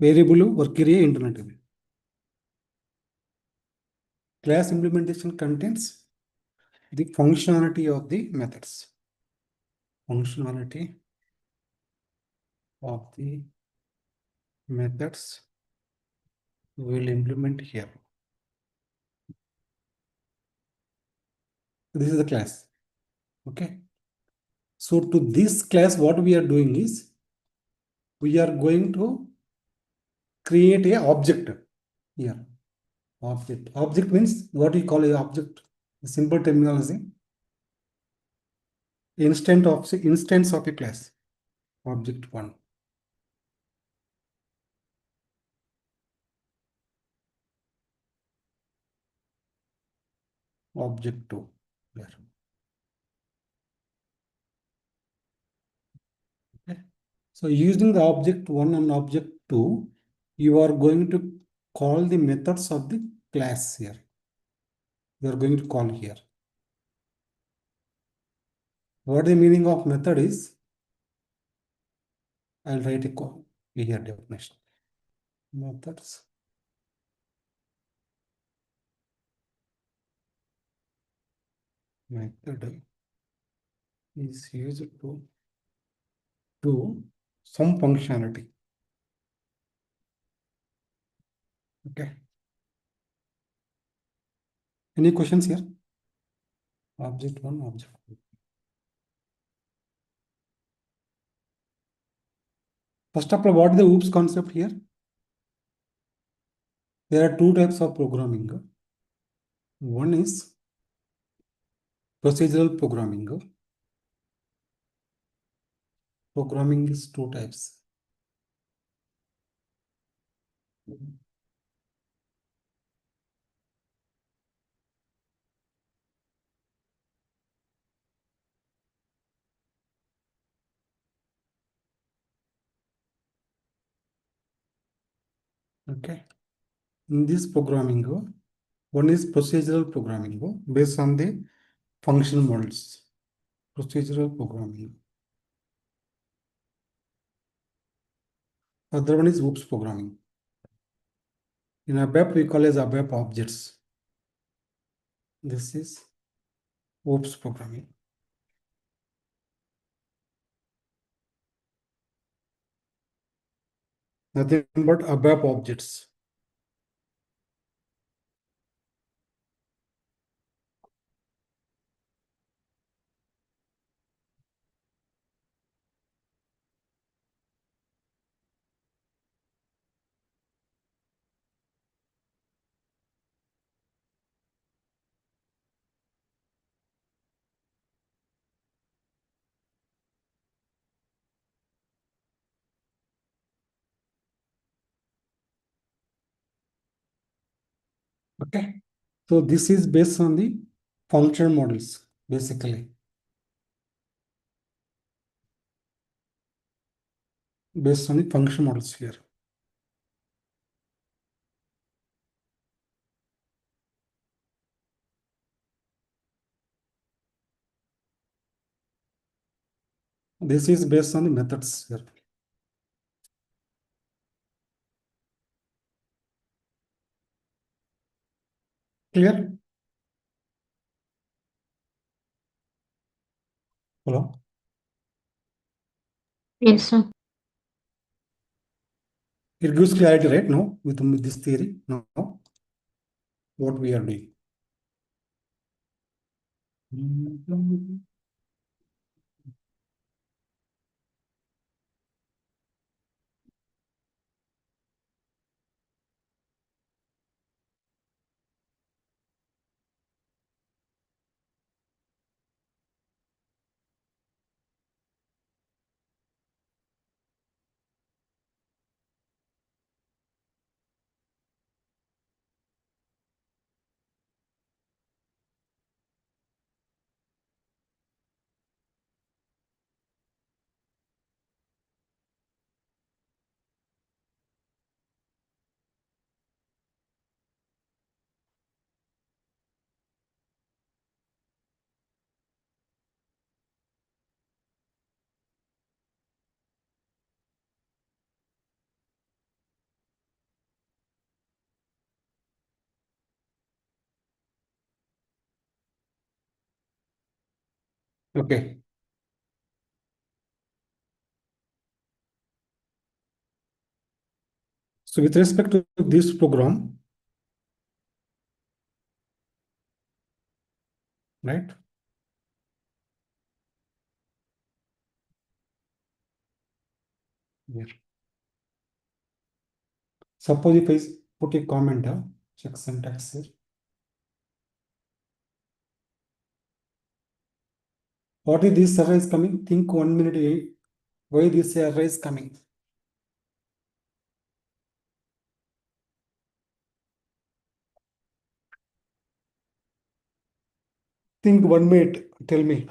S1: variable, work area, internet area. Class implementation contains the functionality of the methods. Functionality of the methods will implement here. This is the class. Okay. So to this class, what we are doing is, we are going to create a object here. Object. Object means what we call a object. A simple terminology. Instance of a class. Object 1. Object 2. There. Okay. So using the object 1 and object 2, you are going to call the methods of the class here. You are going to call here. What the meaning of method is, I'll write a call here definition. Methods method is used to do some functionality. Okay. Any questions here? Object 1, object 2. First of all, what is the oops concept here? There are two types of programming. One is procedural programming. Programming is two types. Okay. In this programming, one is procedural programming based on the function models. Procedural programming. Other one is Oops programming. In ABAP, we call as ABAP objects. This is Oops programming. Nothing but ABAP objects. Okay. So this is based on the function models, basically. Based on the function models here. This is based on the methods here. Clear? Hello?
S2: Yes, sir.
S1: It gives clarity, right? No, with this theory, no, what we are doing. Okay. So with respect to this program, right? Here. Suppose if I put a comment, check syntax here. What is this error is coming? Think 1 minute. Why this error is coming? Think 1 minute. Tell me.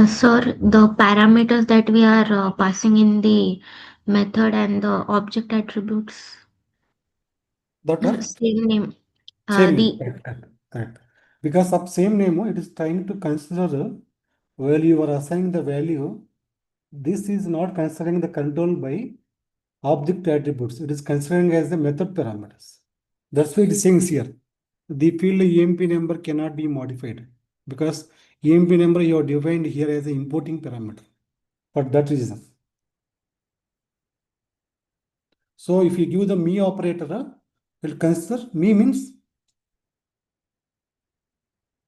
S2: Sir, the parameters that we are passing in the method and the object attributes,
S1: That are
S2: same name.
S1: same name.
S2: The
S1: Correct. Because of same name, it is trying to consider the value you are assigning the value. This is not considering the control by object attributes. It is considering as the method parameters. That's why it is saying here. the field EMP number cannot be modified because EMP number you have defined here as an importing parameter for that reason. So if you give the me operator, it will consider me means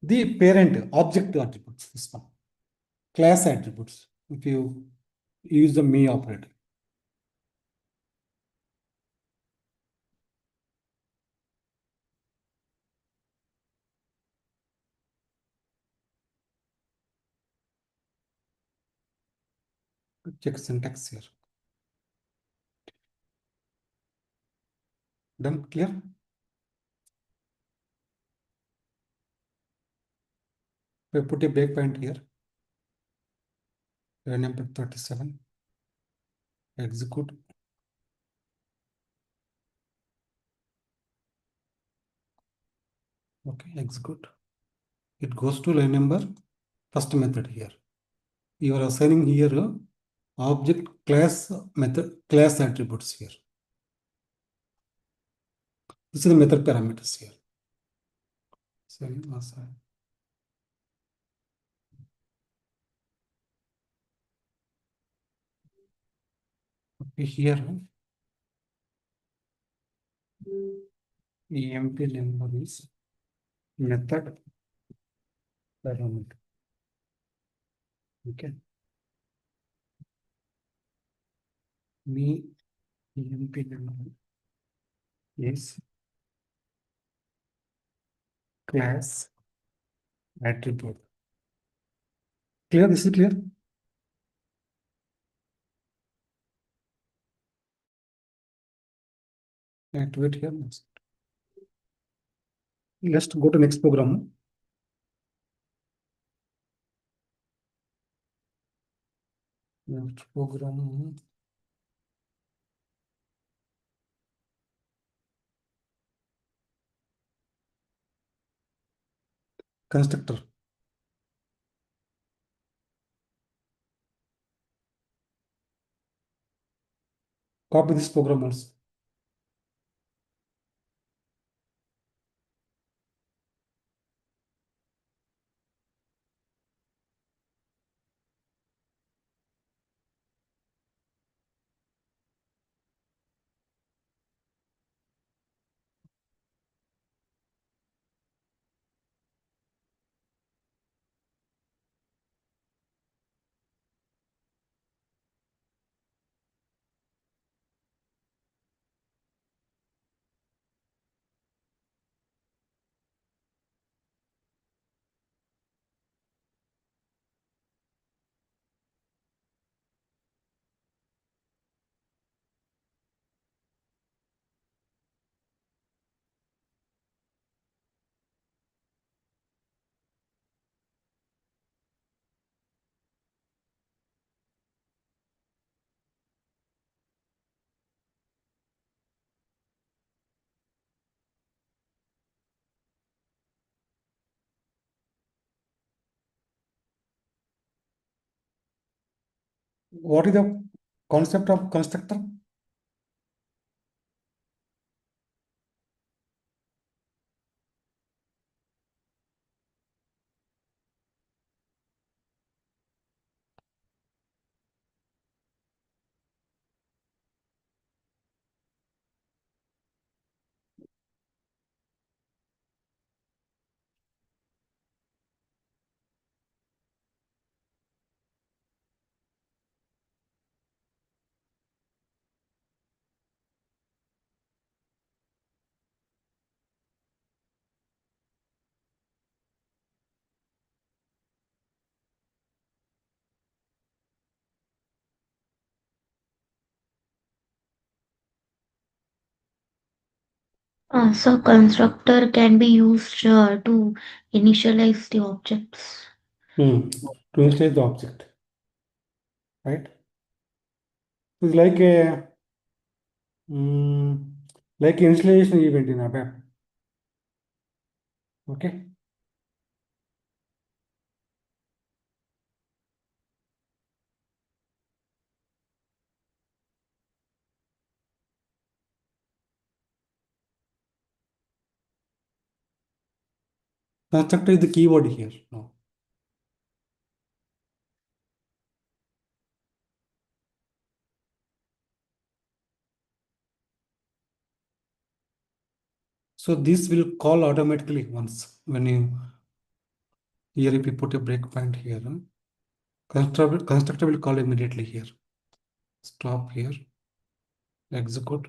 S1: the parent object attributes, this one, class attributes, if you use the me operator. Check syntax here. Done? Clear? We put a breakpoint here. Line number 37. Execute. Okay, execute. It goes to line number first method here. You are assigning here object class method class attributes here. This is the method parameters here. Okay, here EMP number is method parameter. Okay. Me EMP number is class attribute. Clear? This is clear? Activate here. Let's go to next program. Next program. Constructor. Copy this program also. What is the concept of constructor?
S2: So constructor can be used to initialize the objects.
S1: To initialize the object, right? It's like initialization event in ABAP. Okay. Constructor is the keyword here now. So this will call automatically once when you here if you put a breakpoint here, constructor will call immediately here. Stop here, execute.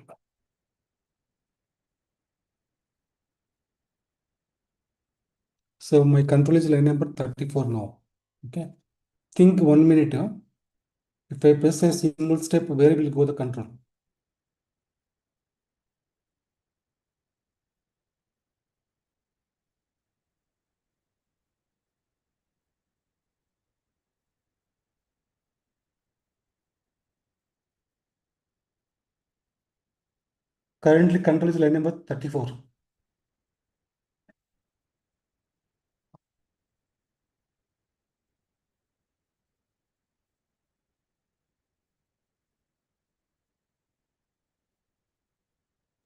S1: So my control is line number 34 now. Okay. Think 1 minute. If I press a single step, where will go the control? Currently control is line number 34.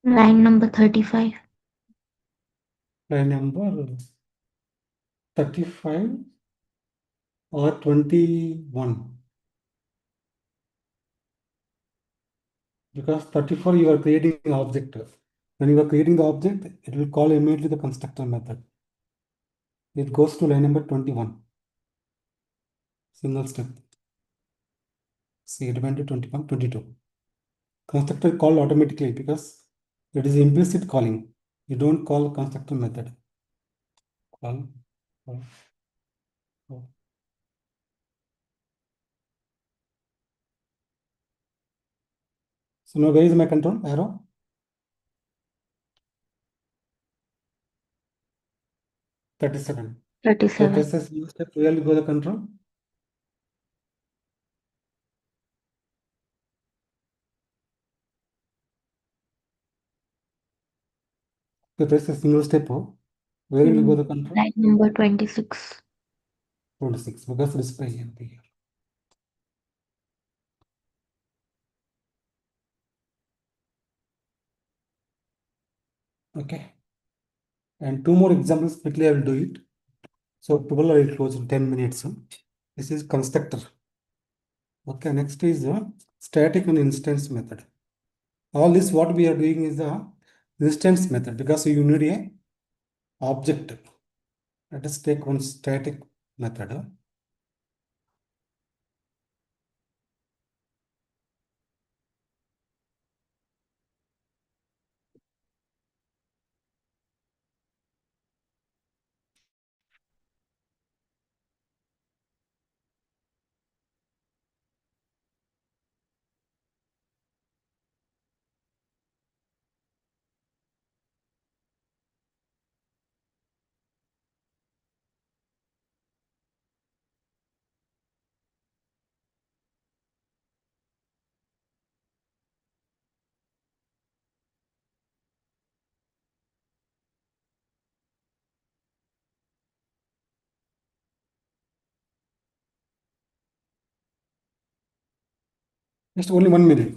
S2: Line number 35.
S1: Line number 35 or 21. Because 34 you are creating an object. When you are creating the object, it will call immediately the constructor method. It goes to line number 21. Single step. See, it went to 21, 22. Constructor call automatically because it is implicit calling. You don't call constructor method. Call, call, call. So now where is my control arrow? 37. So
S2: 37.
S1: press a single step, where will go the control? So press a single step, where will go the control?
S2: Line number 26.
S1: 26, because display empty here. Okay. And two more examples quickly I will do it. So 12 I will close in 10 minutes. This is constructor. Okay, next is static and instance method. All this what we are doing is the instance method because you need a object. Let us take one static method. Just only 1 minute.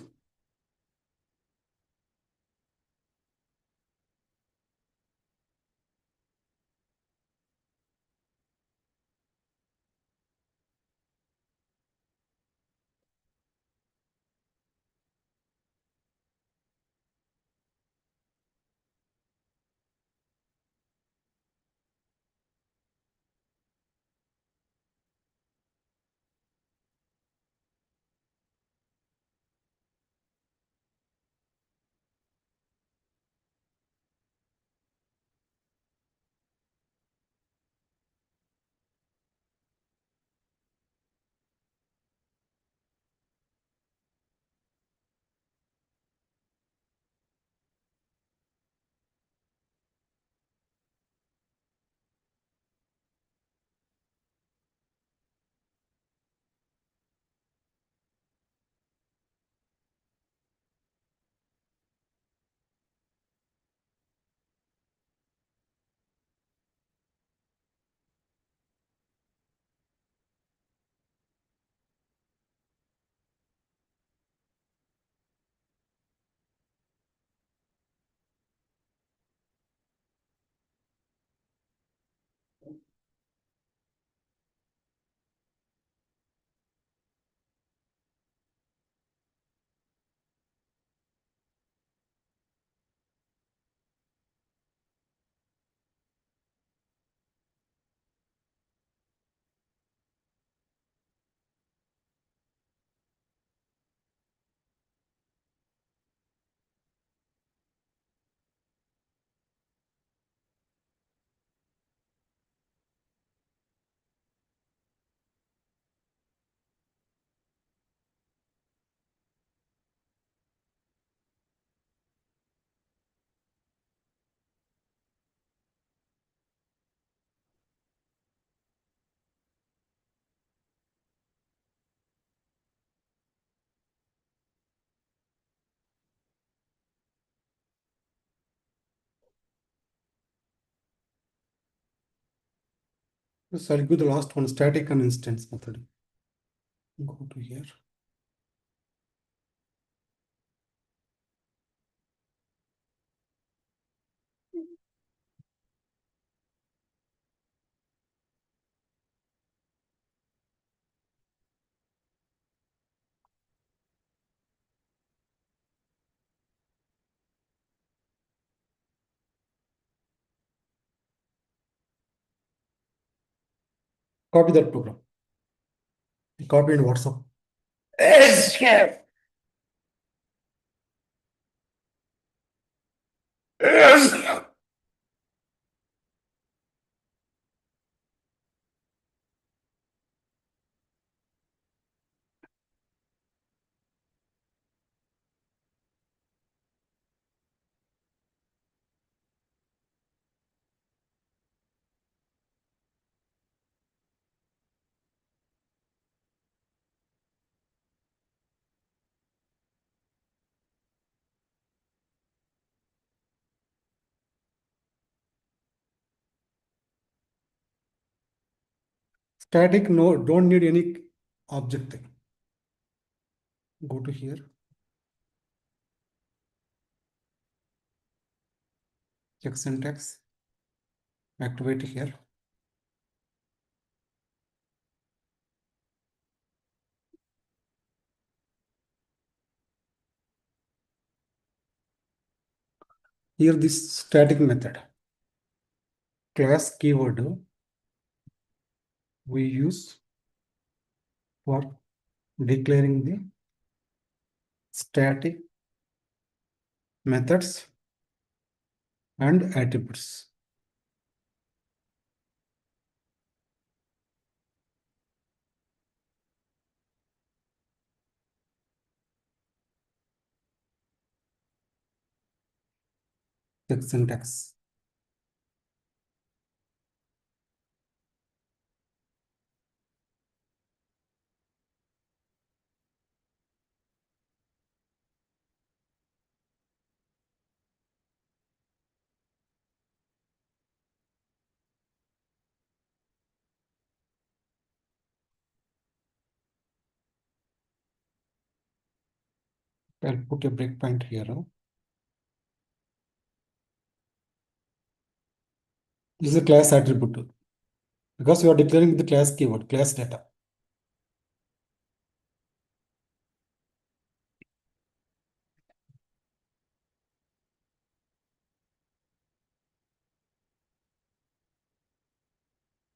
S1: So I'll give the last one, static and instance method. Go to here. Copy that program. Copy in WhatsApp. Escape. Escape. Static, no, don't need any object. Go to here. Check syntax. Activate here. Here this static method. Class keyword we use for declaring the static methods and attributes. Check syntax. I'll put a breakpoint here. This is a class attribute because you are declaring the class keyword, class data.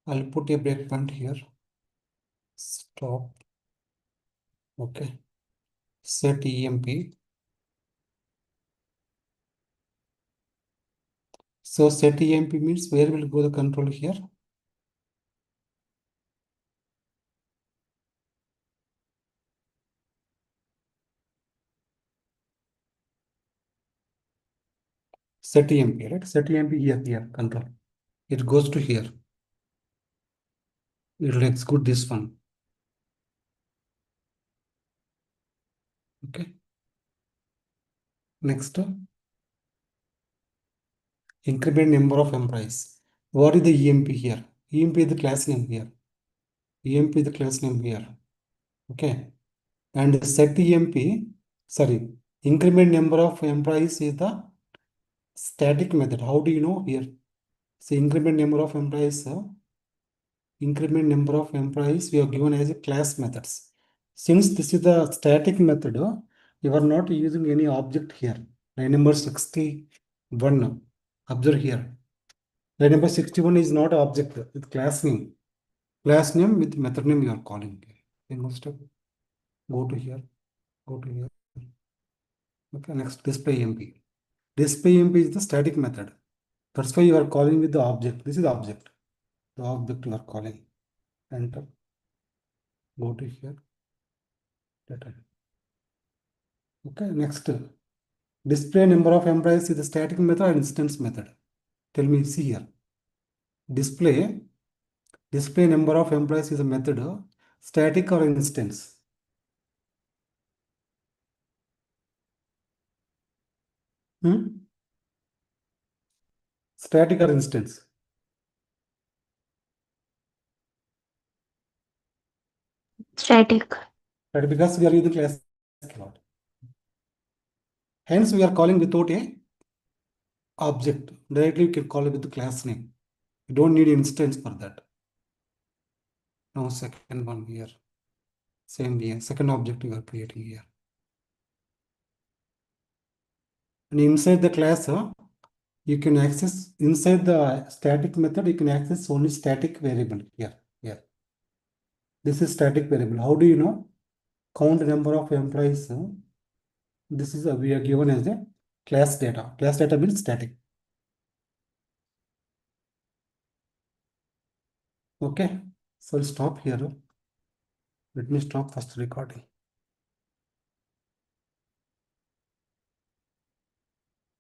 S1: I'll put a breakpoint here. Stop. Okay. Set EMP. So set EMP means where will go the control here? Set EMP, right? Set EMP here, control. It goes to here. It will execute this one. Okay. Next, increment number of employees. What is the EMP here? EMP is the class name here. EMP is the class name here. Okay. And set EMP, sorry, increment number of employees is the static method. How do you know here? So increment number of employees, we have given as a class methods. Since this is the static method, you are not using any object here. Line number 61, observe here. Line number 61 is not object, it's class name. Class name with method name you are calling. Single step. Go to here. Go to here. Okay, next display EMP. Display EMP is the static method. That's why you are calling with the object. This is the object. The object you are calling. Enter. Go to here. Data. Okay, next. Display number of employees is the static method and instance method. Tell me, see here. Display number of employees is a method, static or instance. Static or instance.
S2: Static.
S1: Right? Because we are using class keyword. Hence, we are calling without a object. Directly, we can call it with the class name. You don't need instance for that. Now, second one here. Same here. Second object we are creating here. And inside the class, you can access inside the static method. You can access only static variable here. Here. This is static variable. How do you know? Count number of employees. This is we are given as a class data. Class data means static. Okay. So I'll stop here. Let me stop first recording.